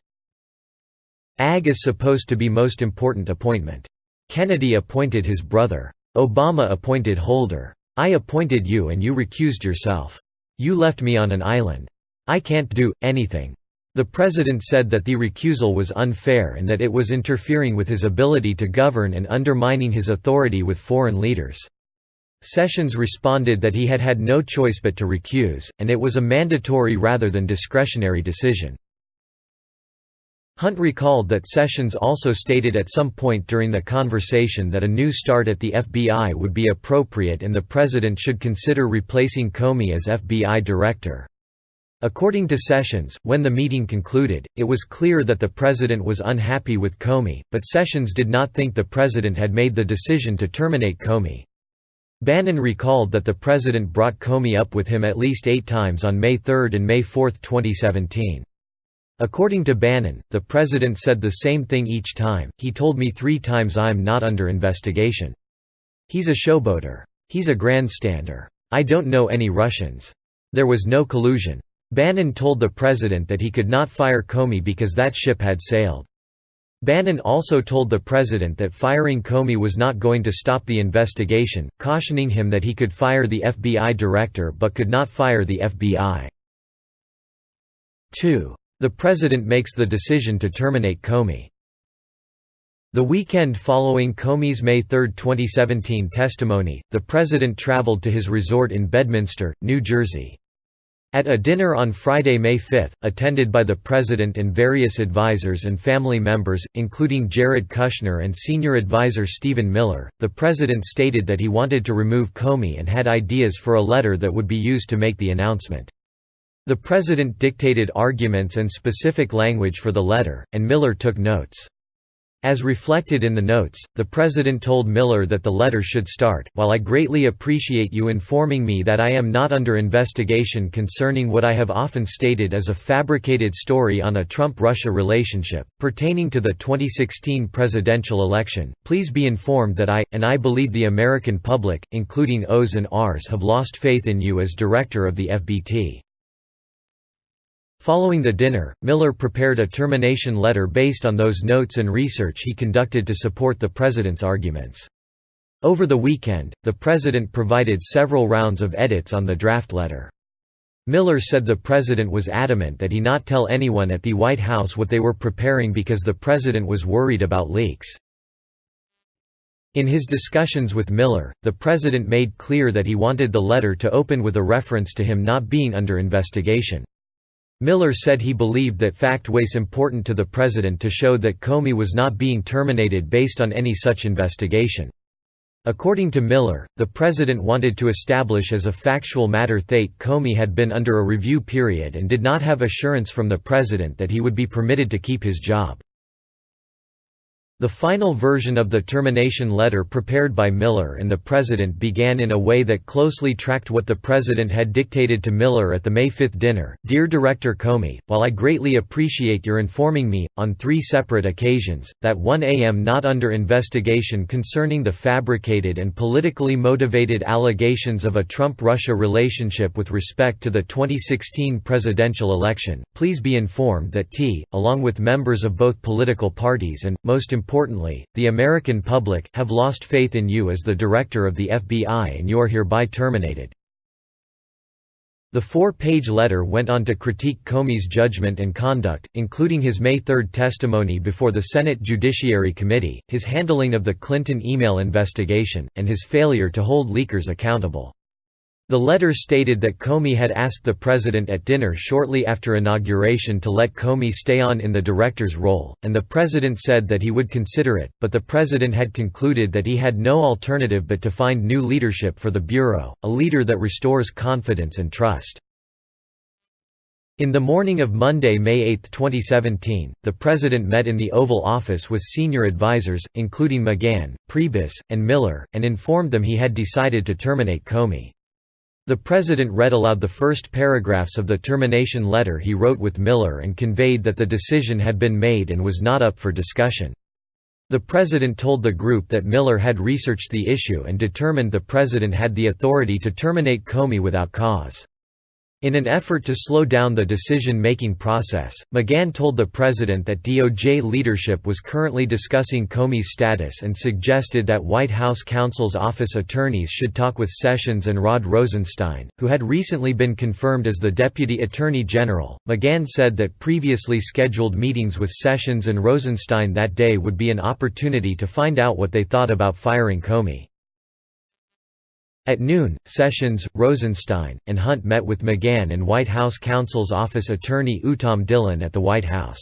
Ag is supposed to be most important appointment. Kennedy appointed his brother. Obama appointed Holder. I appointed you and you recused yourself. You left me on an island. I can't do anything." The president said that the recusal was unfair and that it was interfering with his ability to govern and undermining his authority with foreign leaders. Sessions responded that he had had no choice but to recuse, and it was a mandatory rather than discretionary decision. Hunt recalled that Sessions also stated at some point during the conversation that a new start at the FBI would be appropriate and the president should consider replacing Comey as FBI director. According to Sessions, when the meeting concluded, it was clear that the president was unhappy with Comey, but Sessions did not think the president had made the decision to terminate Comey. Bannon recalled that the president brought Comey up with him at least 8 times on May 3 and May 4, 2017. According to Bannon, the president said the same thing each time, "He told me 3 times I'm not under investigation. He's a showboater. He's a grandstander. I don't know any Russians. There was no collusion." Bannon told the president that he could not fire Comey because that ship had sailed. Bannon also told the president that firing Comey was not going to stop the investigation, cautioning him that he could fire the FBI director but could not fire the FBI. 2. The president makes the decision to terminate Comey. The weekend following Comey's May 3, 2017 testimony, the president traveled to his resort in Bedminster, New Jersey. At a dinner on Friday, May 5, attended by the President and various advisors and family members, including Jared Kushner and senior advisor Stephen Miller, the President stated that he wanted to remove Comey and had ideas for a letter that would be used to make the announcement. The President dictated arguments and specific language for the letter, and Miller took notes. As reflected in the notes, the President told Miller that the letter should start, "While I greatly appreciate you informing me that I am not under investigation concerning what I have often stated as a fabricated story on a Trump-Russia relationship, pertaining to the 2016 presidential election, please be informed that I believe the American public, including O's and R's, have lost faith in you as director of the FBT." Following the dinner, Miller prepared a termination letter based on those notes and research he conducted to support the President's arguments. Over the weekend, the President provided several rounds of edits on the draft letter. Miller said the President was adamant that he not tell anyone at the White House what they were preparing because the President was worried about leaks. In his discussions with Miller, the President made clear that he wanted the letter to open with a reference to him not being under investigation. Miller said he believed that fact was important to the President to show that Comey was not being terminated based on any such investigation. According to Miller, the President wanted to establish as a factual matter that Comey had been under a review period and did not have assurance from the President that he would be permitted to keep his job. The final version of the termination letter prepared by Miller and the President began in a way that closely tracked what the President had dictated to Miller at the May 5 dinner. "Dear Director Comey, while I greatly appreciate your informing me, on 3 separate occasions, that 1 am not under investigation concerning the fabricated and politically motivated allegations of a Trump-Russia relationship with respect to the 2016 presidential election, please be informed that along with members of both political parties and, most importantly, the American public, have lost faith in you as the director of the FBI and you are hereby terminated." The 4-page letter went on to critique Comey's judgment and conduct, including his May 3 testimony before the Senate Judiciary Committee, his handling of the Clinton email investigation, and his failure to hold leakers accountable. The letter stated that Comey had asked the President at dinner shortly after inauguration to let Comey stay on in the director's role, and the President said that he would consider it, but the President had concluded that he had no alternative but to find new leadership for the Bureau, a leader that restores confidence and trust. In the morning of Monday, May 8, 2017, the President met in the Oval Office with senior advisors, including McGahn, Priebus, and Miller, and informed them he had decided to terminate Comey. The President read aloud the first paragraphs of the termination letter he wrote with Miller and conveyed that the decision had been made and was not up for discussion. The President told the group that Miller had researched the issue and determined the President had the authority to terminate Comey without cause. In an effort to slow down the decision-making process, McGahn told the President that DOJ leadership was currently discussing Comey's status and suggested that White House counsel's office attorneys should talk with Sessions and Rod Rosenstein, who had recently been confirmed as the Deputy Attorney General. McGahn said that previously scheduled meetings with Sessions and Rosenstein that day would be an opportunity to find out what they thought about firing Comey. At noon, Sessions, Rosenstein, and Hunt met with McGahn and White House counsel's office attorney Uttam Dhillon at the White House.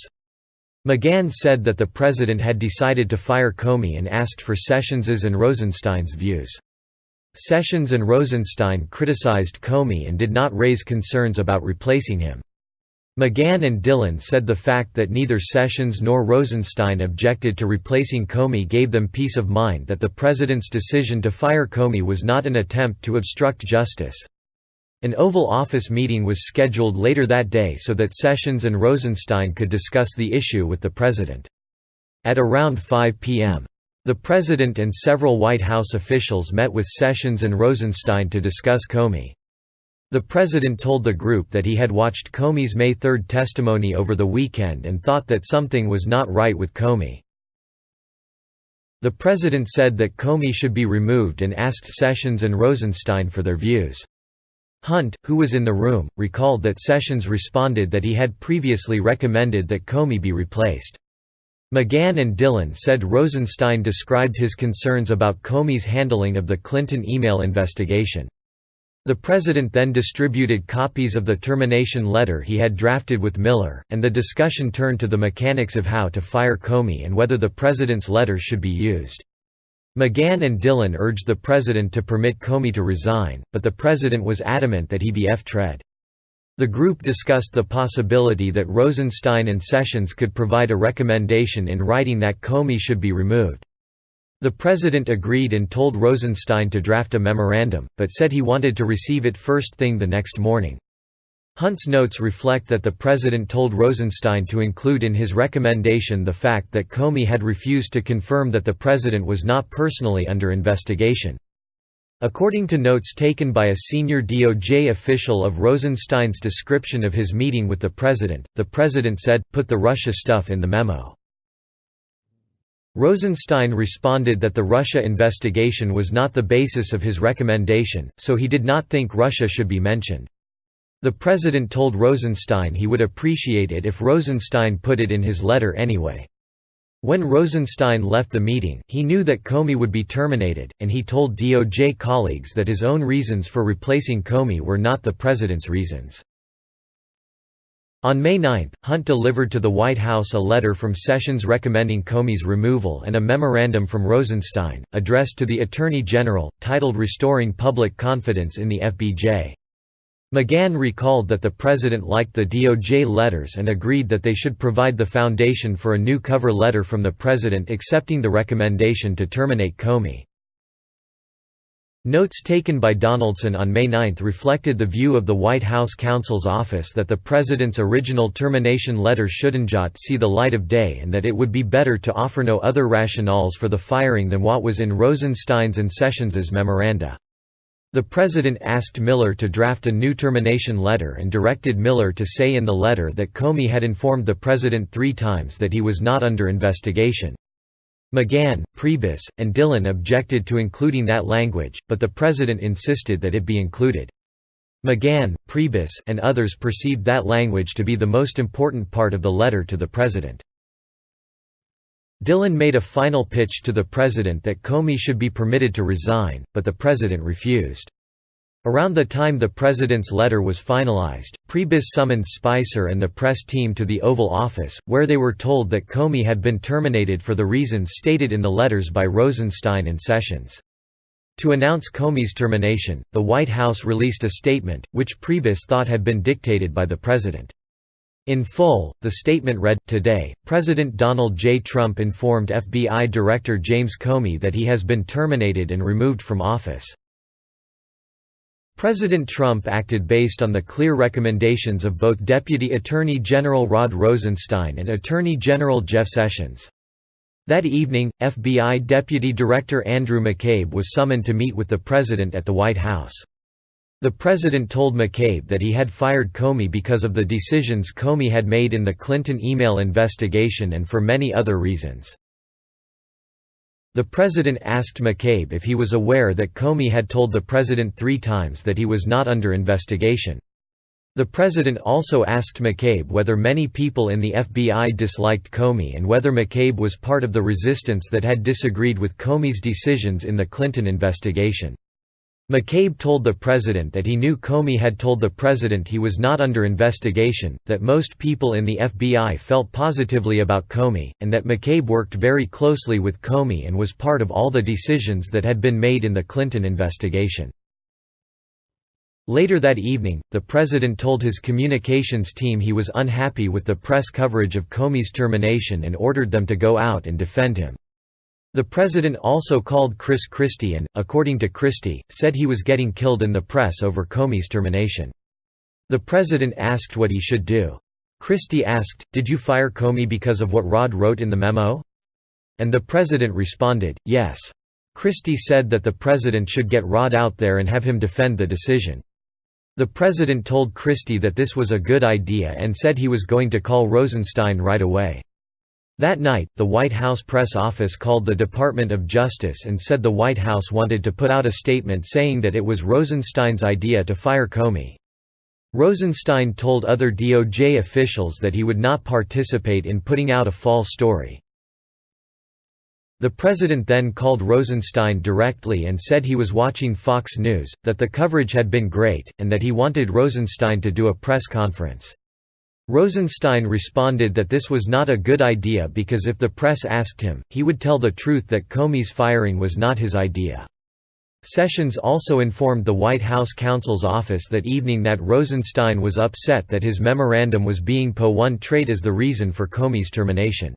McGahn said that the President had decided to fire Comey and asked for Sessions's and Rosenstein's views. Sessions and Rosenstein criticized Comey and did not raise concerns about replacing him. McGahn and Dhillon said the fact that neither Sessions nor Rosenstein objected to replacing Comey gave them peace of mind that the President's decision to fire Comey was not an attempt to obstruct justice. An Oval Office meeting was scheduled later that day so that Sessions and Rosenstein could discuss the issue with the President. At around 5 p.m., the President and several White House officials met with Sessions and Rosenstein to discuss Comey. The President told the group that he had watched Comey's May 3 testimony over the weekend and thought that something was not right with Comey. The President said that Comey should be removed and asked Sessions and Rosenstein for their views. Hunt, who was in the room, recalled that Sessions responded that he had previously recommended that Comey be replaced. McGahn and Dhillon said Rosenstein described his concerns about Comey's handling of the Clinton email investigation. The president then distributed copies of the termination letter he had drafted with Mueller, and the discussion turned to the mechanics of how to fire Comey and whether the president's letter should be used. McGahn and Dillon urged the president to permit Comey to resign, but the president was adamant that he be F-tread. The group discussed the possibility that Rosenstein and Sessions could provide a recommendation in writing that Comey should be removed. The president agreed and told Rosenstein to draft a memorandum, but said he wanted to receive it first thing the next morning. Hunt's notes reflect that the president told Rosenstein to include in his recommendation the fact that Comey had refused to confirm that the president was not personally under investigation. According to notes taken by a senior DOJ official of Rosenstein's description of his meeting with the president said, "Put the Russia stuff in the memo." Rosenstein responded that the Russia investigation was not the basis of his recommendation, so he did not think Russia should be mentioned. The president told Rosenstein he would appreciate it if Rosenstein put it in his letter anyway. When Rosenstein left the meeting, he knew that Comey would be terminated, and he told DOJ colleagues that his own reasons for replacing Comey were not the president's reasons. On May 9, Hunt delivered to the White House a letter from Sessions recommending Comey's removal and a memorandum from Rosenstein, addressed to the Attorney General, titled Restoring Public Confidence in the FBJ. McGahn recalled that the president liked the DOJ letters and agreed that they should provide the foundation for a new cover letter from the president accepting the recommendation to terminate Comey. Notes taken by Donaldson on May 9 reflected the view of the White House counsel's office that the president's original termination letter shouldn't see the light of day and that it would be better to offer no other rationales for the firing than what was in Rosenstein's and Sessions's memoranda. The president asked Mueller to draft a new termination letter and directed Mueller to say in the letter that Comey had informed the president 3 times that he was not under investigation. McGahn, Priebus, and Dillon objected to including that language, but the president insisted that it be included. McGahn, Priebus, and others perceived that language to be the most important part of the letter to the president. Dillon made a final pitch to the president that Comey should be permitted to resign, but the president refused. Around the time the president's letter was finalized, Priebus summoned Spicer and the press team to the Oval Office, where they were told that Comey had been terminated for the reasons stated in the letters by Rosenstein and Sessions. To announce Comey's termination, the White House released a statement, which Priebus thought had been dictated by the president. In full, the statement read, "Today, President Donald J. Trump informed FBI Director James Comey that he has been terminated and removed from office." President Trump acted based on the clear recommendations of both Deputy Attorney General Rod Rosenstein and Attorney General Jeff Sessions. That evening, FBI Deputy Director Andrew McCabe was summoned to meet with the president at the White House. The president told McCabe that he had fired Comey because of the decisions Comey had made in the Clinton email investigation and for many other reasons. The president asked McCabe if he was aware that Comey had told the president 3 times that he was not under investigation. The president also asked McCabe whether many people in the FBI disliked Comey and whether McCabe was part of the resistance that had disagreed with Comey's decisions in the Clinton investigation. McCabe told the president that he knew Comey had told the president he was not under investigation, that most people in the FBI felt positively about Comey, and that McCabe worked very closely with Comey and was part of all the decisions that had been made in the Clinton investigation. Later that evening, the president told his communications team he was unhappy with the press coverage of Comey's termination and ordered them to go out and defend him. The president also called Chris Christie and, according to Christie, said he was getting killed in the press over Comey's termination. The president asked what he should do. Christie asked, "Did you fire Comey because of what Rod wrote in the memo?" And the president responded, "Yes." Christie said that the president should get Rod out there and have him defend the decision. The president told Christie that this was a good idea and said he was going to call Rosenstein right away. That night, the White House press office called the Department of Justice and said the White House wanted to put out a statement saying that it was Rosenstein's idea to fire Comey. Rosenstein told other DOJ officials that he would not participate in putting out a false story. The president then called Rosenstein directly and said he was watching Fox News, that the coverage had been great, and that he wanted Rosenstein to do a press conference. Rosenstein responded that this was not a good idea because if the press asked him, he would tell the truth that Comey's firing was not his idea. Sessions also informed the White House counsel's office that evening that Rosenstein was upset that his memorandum was being portrayed as the reason for Comey's termination.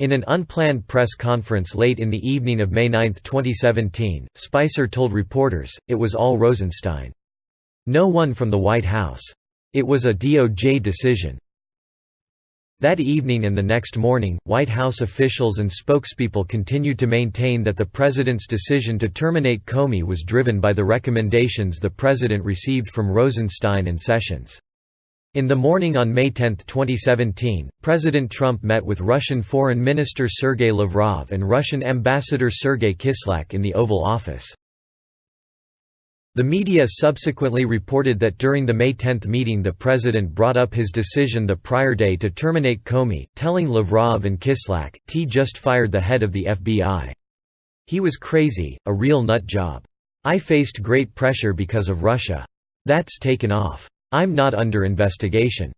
In an unplanned press conference late in the evening of May 9, 2017, Spicer told reporters, it was all Rosenstein. No one from the White House. It was a DOJ decision. That evening and the next morning, White House officials and spokespeople continued to maintain that the president's decision to terminate Comey was driven by the recommendations the president received from Rosenstein and Sessions. In the morning on May 10, 2017, President Trump met with Russian Foreign Minister Sergei Lavrov and Russian Ambassador Sergei Kislyak in the Oval Office. The media subsequently reported that during the May 10 meeting the president brought up his decision the prior day to terminate Comey, telling Lavrov and Kislyak, "T just fired the head of the FBI. He was crazy, a real nut job. I faced great pressure because of Russia. That's taken off. I'm not under investigation."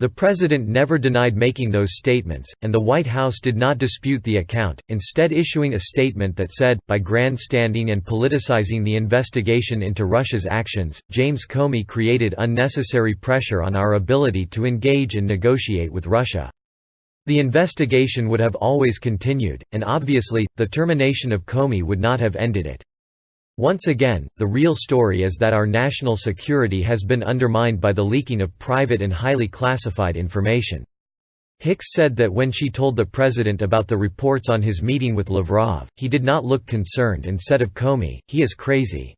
The president never denied making those statements, and the White House did not dispute the account, instead issuing a statement that said, by grandstanding and politicizing the investigation into Russia's actions, James Comey created unnecessary pressure on our ability to engage and negotiate with Russia. The investigation would have always continued, and obviously, the termination of Comey would not have ended it. Once again, the real story is that our national security has been undermined by the leaking of private and highly classified information. Hicks said that when she told the president about the reports on his meeting with Lavrov, he did not look concerned and said of Comey, "He is crazy."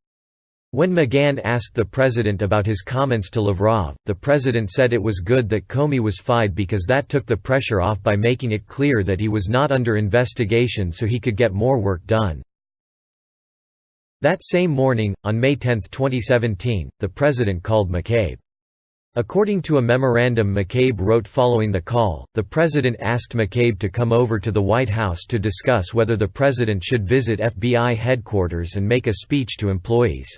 When McGahn asked the president about his comments to Lavrov, the president said it was good that Comey was fired because that took the pressure off by making it clear that he was not under investigation so he could get more work done. That same morning, on May 10, 2017, the president called McCabe. According to a memorandum McCabe wrote following the call, the president asked McCabe to come over to the White House to discuss whether the president should visit FBI headquarters and make a speech to employees.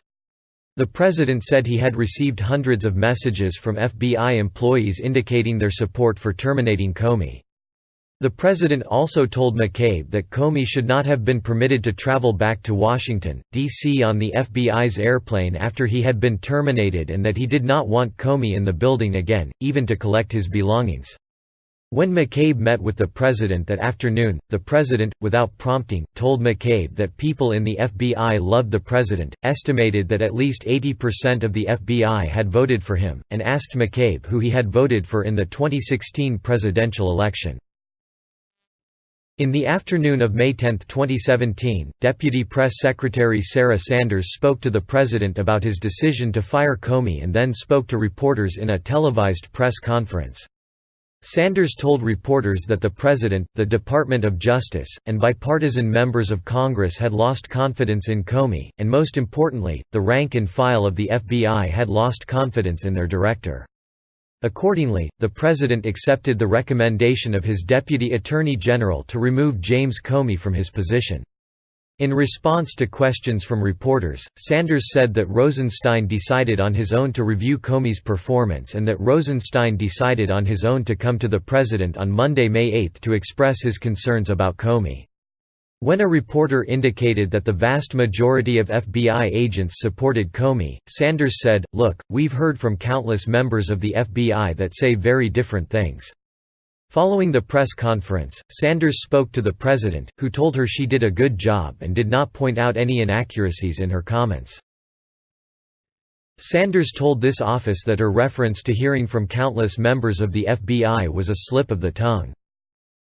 The president said he had received hundreds of messages from FBI employees indicating their support for terminating Comey. The president also told McCabe that Comey should not have been permitted to travel back to Washington, D.C. on the FBI's airplane after he had been terminated and that he did not want Comey in the building again, even to collect his belongings. When McCabe met with the president that afternoon, the president, without prompting, told McCabe that people in the FBI loved the president, estimated that at least 80% of the FBI had voted for him, and asked McCabe who he had voted for in the 2016 presidential election. In the afternoon of May 10, 2017, Deputy Press Secretary Sarah Sanders spoke to the president about his decision to fire Comey and then spoke to reporters in a televised press conference. Sanders told reporters that the president, the Department of Justice, and bipartisan members of Congress had lost confidence in Comey, and most importantly, the rank and file of the FBI had lost confidence in their director. Accordingly, the president accepted the recommendation of his Deputy Attorney General to remove James Comey from his position. In response to questions from reporters, Sanders said that Rosenstein decided on his own to review Comey's performance and that Rosenstein decided on his own to come to the president on Monday, May 8 to express his concerns about Comey. When a reporter indicated that the vast majority of FBI agents supported Comey, Sanders said, "Look, we've heard from countless members of the FBI that say very different things." Following the press conference, Sanders spoke to the president, who told her she did a good job and did not point out any inaccuracies in her comments. Sanders told this office that her reference to hearing from countless members of the FBI was a slip of the tongue.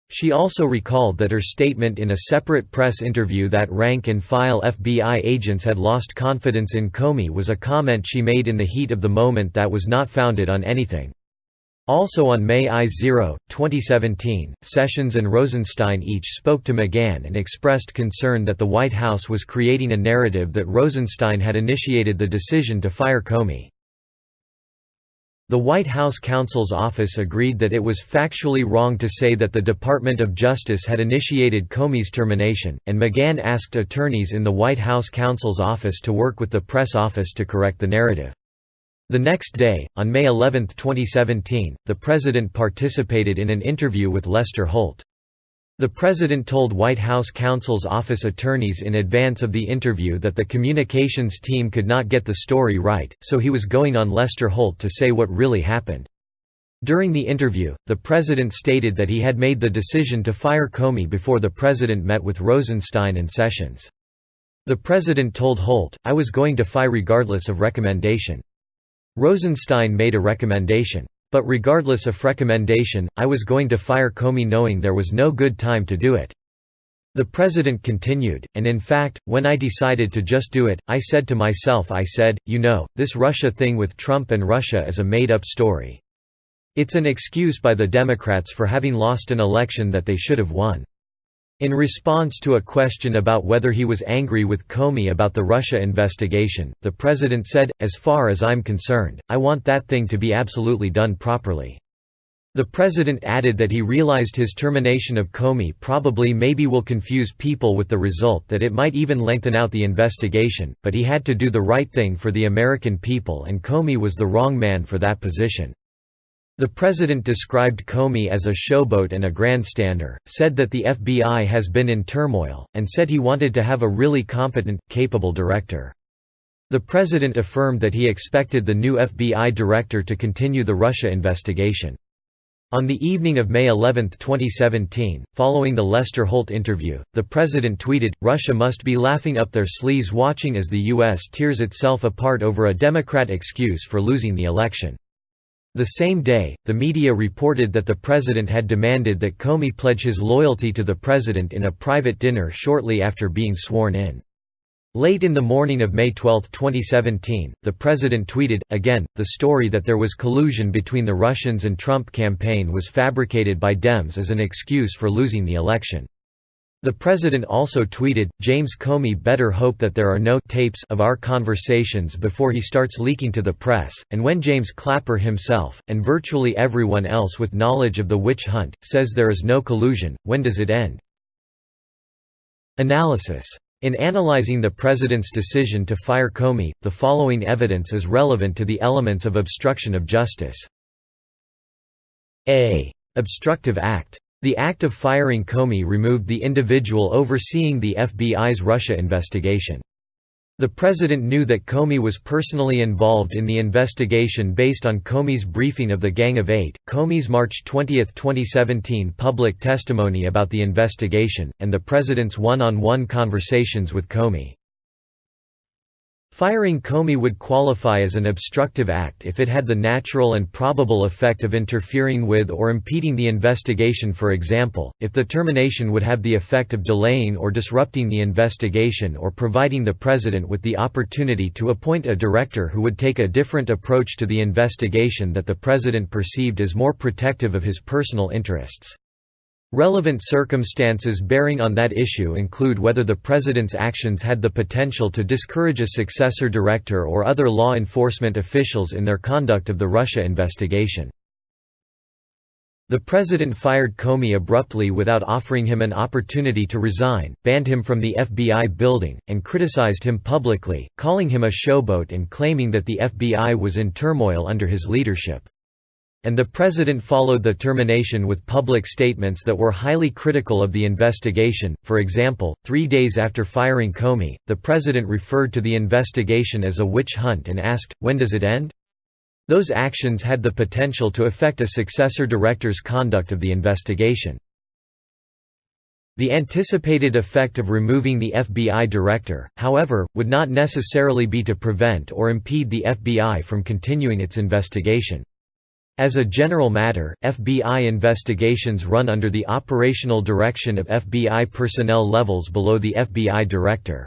She also recalled that her statement in a separate press interview that rank-and-file FBI agents had lost confidence in Comey was a comment she made in the heat of the moment that was not founded on anything. Also on May 0, 2017, Sessions and Rosenstein each spoke to McGahn and expressed concern that the White House was creating a narrative that Rosenstein had initiated the decision to fire Comey. The White House counsel's office agreed that it was factually wrong to say that the Department of Justice had initiated Comey's termination, and McGahn asked attorneys in the White House counsel's office to work with the press office to correct the narrative. The next day, on May 11, 2017, the president participated in an interview with Lester Holt. The president told White House counsel's office attorneys in advance of the interview that the communications team could not get the story right, so he was going on Lester Holt to say what really happened. During the interview, the president stated that he had made the decision to fire Comey before the president met with Rosenstein and Sessions. The president told Holt, "I was going to fire regardless of recommendation. Rosenstein made a recommendation. But regardless of recommendation, I was going to fire Comey knowing there was no good time to do it." The president continued, "And in fact, when I decided to just do it, I said to myself, this Russia thing with Trump and Russia is a made-up story. It's an excuse by the Democrats for having lost an election that they should have won." In response to a question about whether he was angry with Comey about the Russia investigation, the president said, "As far as I'm concerned, I want that thing to be absolutely done properly." The president added that he realized his termination of Comey maybe will confuse people with the result that it might even lengthen out the investigation, but he had to do the right thing for the American people and Comey was the wrong man for that position. The president described Comey as a showboat and a grandstander, said that the FBI has been in turmoil, and said he wanted to have a really competent, capable director. The president affirmed that he expected the new FBI director to continue the Russia investigation. On the evening of May 11, 2017, following the Lester Holt interview, the president tweeted, "Russia must be laughing up their sleeves watching as the U.S. tears itself apart over a Democrat excuse for losing the election." The same day, the media reported that the president had demanded that Comey pledge his loyalty to the president in a private dinner shortly after being sworn in. Late in the morning of May 12, 2017, the president tweeted, again, the story that there was collusion between the Russians and Trump campaign was fabricated by Dems as an excuse for losing the election. The president also tweeted, "James Comey better hope that there are no tapes of our conversations before he starts leaking to the press, and when James Clapper himself, and virtually everyone else with knowledge of the witch hunt, says there is no collusion, when does it end?" Analysis. In analyzing the president's decision to fire Comey, the following evidence is relevant to the elements of obstruction of justice. A. Obstructive act. The act of firing Comey removed the individual overseeing the FBI's Russia investigation. The president knew that Comey was personally involved in the investigation based on Comey's briefing of the Gang of Eight, Comey's March 20, 2017 public testimony about the investigation, and the president's one-on-one conversations with Comey. Firing Comey would qualify as an obstructive act if it had the natural and probable effect of interfering with or impeding the investigation. For example, if the termination would have the effect of delaying or disrupting the investigation or providing the president with the opportunity to appoint a director who would take a different approach to the investigation that the president perceived as more protective of his personal interests. Relevant circumstances bearing on that issue include whether the president's actions had the potential to discourage a successor director or other law enforcement officials in their conduct of the Russia investigation. The president fired Comey abruptly without offering him an opportunity to resign, banned him from the FBI building, and criticized him publicly, calling him a showboat and claiming that the FBI was in turmoil under his leadership. And the president followed the termination with public statements that were highly critical of the investigation. For example, 3 days after firing Comey, the president referred to the investigation as a witch hunt and asked, "When does it end?" Those actions had the potential to affect a successor director's conduct of the investigation. The anticipated effect of removing the FBI director, however, would not necessarily be to prevent or impede the FBI from continuing its investigation. As a general matter, FBI investigations run under the operational direction of FBI personnel levels below the FBI director.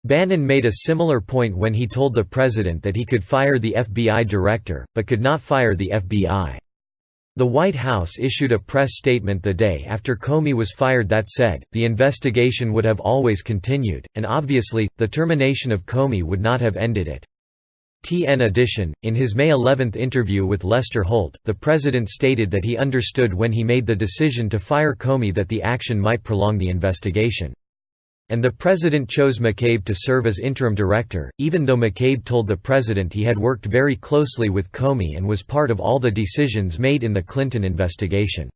Bannon made a similar point when he told the president that he could fire the FBI director, but could not fire the FBI. The White House issued a press statement the day after Comey was fired that said, "The investigation would have always continued, and obviously, the termination of Comey would not have ended it." TN edition. In his May 11 interview with Lester Holt, the president stated that he understood when he made the decision to fire Comey that the action might prolong the investigation. And the president chose McCabe to serve as interim director, even though McCabe told the president he had worked very closely with Comey and was part of all the decisions made in the Clinton investigation.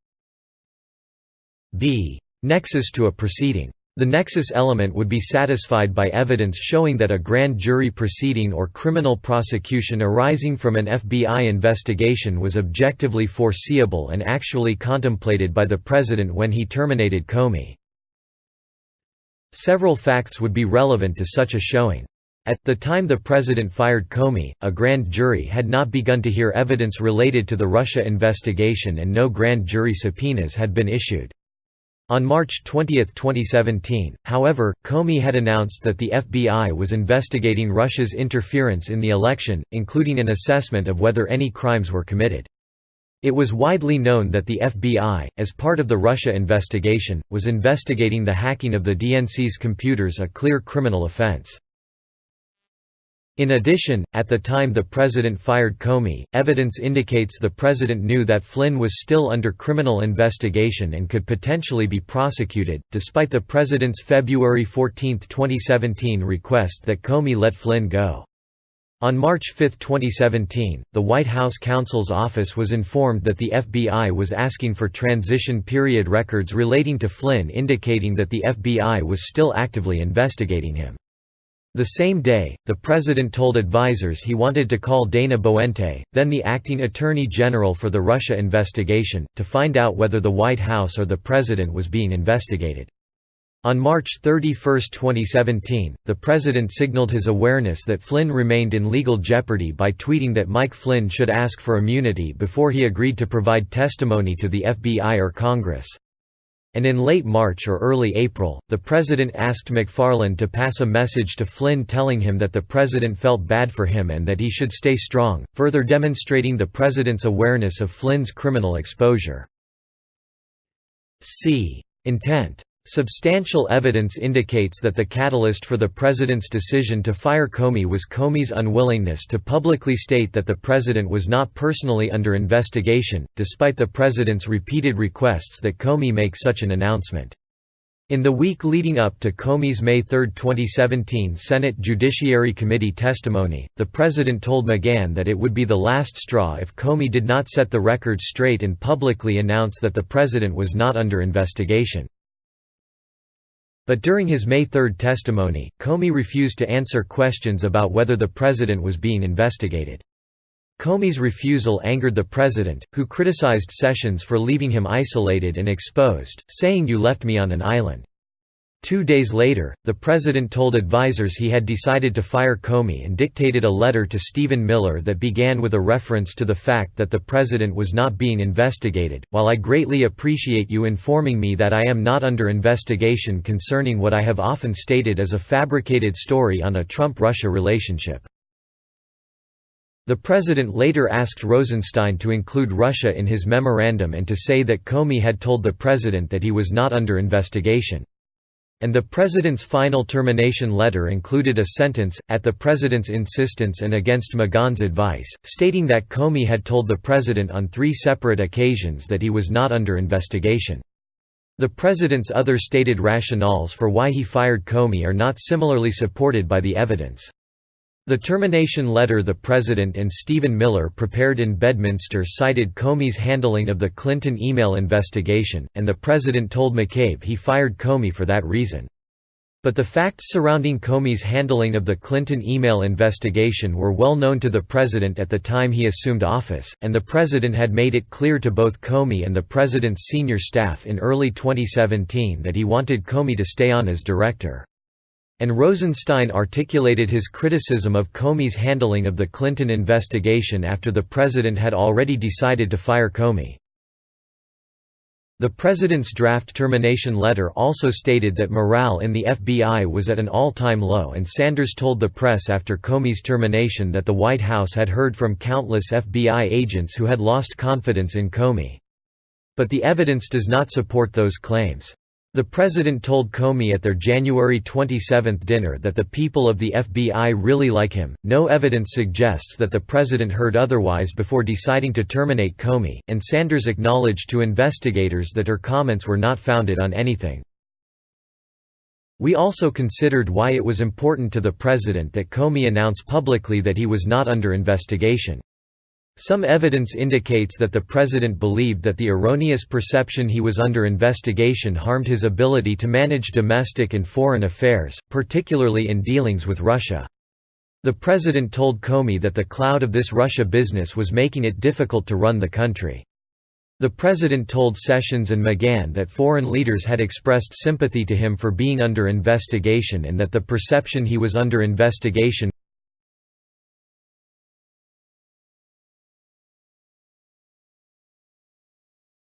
B. Nexus to a proceeding. The nexus element would be satisfied by evidence showing that a grand jury proceeding or criminal prosecution arising from an FBI investigation was objectively foreseeable and actually contemplated by the president when he terminated Comey. Several facts would be relevant to such a showing. At the time the president fired Comey, a grand jury had not begun to hear evidence related to the Russia investigation and no grand jury subpoenas had been issued. On March 20, 2017, however, Comey had announced that the FBI was investigating Russia's interference in the election, including an assessment of whether any crimes were committed. It was widely known that the FBI, as part of the Russia investigation, was investigating the hacking of the DNC's computers, a clear criminal offense. In addition, at the time the president fired Comey, evidence indicates the president knew that Flynn was still under criminal investigation and could potentially be prosecuted, despite the president's February 14, 2017 request that Comey let Flynn go. On March 5, 2017, the White House counsel's office was informed that the FBI was asking for transition period records relating to Flynn, indicating that the FBI was still actively investigating him. The same day, the president told advisers he wanted to call Dana Boente, then the acting attorney general for the Russia investigation, to find out whether the White House or the president was being investigated. On March 31, 2017, the president signaled his awareness that Flynn remained in legal jeopardy by tweeting that Mike Flynn should ask for immunity before he agreed to provide testimony to the FBI or Congress. And in late March or early April, the president asked McFarland to pass a message to Flynn telling him that the president felt bad for him and that he should stay strong, further demonstrating the president's awareness of Flynn's criminal exposure. C. Intent. Substantial evidence indicates that the catalyst for the president's decision to fire Comey was Comey's unwillingness to publicly state that the president was not personally under investigation, despite the president's repeated requests that Comey make such an announcement. In the week leading up to Comey's May 3, 2017 Senate Judiciary Committee testimony, the president told McGahn that it would be the last straw if Comey did not set the record straight and publicly announce that the president was not under investigation. But during his May 3 testimony, Comey refused to answer questions about whether the president was being investigated. Comey's refusal angered the president, who criticized Sessions for leaving him isolated and exposed, saying, "You left me on an island." 2 days later, the president told advisers he had decided to fire Comey and dictated a letter to Stephen Miller that began with a reference to the fact that the president was not being investigated. "While I greatly appreciate you informing me that I am not under investigation concerning what I have often stated as a fabricated story on a Trump-Russia relationship." The president later asked Rosenstein to include Russia in his memorandum and to say that Comey had told the president that he was not under investigation. And the president's final termination letter included a sentence, at the president's insistence and against McGahn's advice, stating that Comey had told the president on 3 separate occasions that he was not under investigation. The president's other stated rationales for why he fired Comey are not similarly supported by the evidence. The termination letter the president and Stephen Miller prepared in Bedminster cited Comey's handling of the Clinton email investigation, and the president told McCabe he fired Comey for that reason. But the facts surrounding Comey's handling of the Clinton email investigation were well known to the president at the time he assumed office, and the president had made it clear to both Comey and the president's senior staff in early 2017 that he wanted Comey to stay on as director. And Rosenstein articulated his criticism of Comey's handling of the Clinton investigation after the president had already decided to fire Comey. The president's draft termination letter also stated that morale in the FBI was at an all-time low, and Sanders told the press after Comey's termination that the White House had heard from countless FBI agents who had lost confidence in Comey. But the evidence does not support those claims. The president told Comey at their January 27 dinner that the people of the FBI really like him. No evidence suggests that the president heard otherwise before deciding to terminate Comey, and Sanders acknowledged to investigators that her comments were not founded on anything. We also considered why it was important to the president that Comey announce publicly that he was not under investigation. Some evidence indicates that the president believed that the erroneous perception he was under investigation harmed his ability to manage domestic and foreign affairs, particularly in dealings with Russia. The president told Comey that the cloud of this Russia business was making it difficult to run the country. The president told Sessions and McGahn that foreign leaders had expressed sympathy to him for being under investigation and that the perception he was under investigation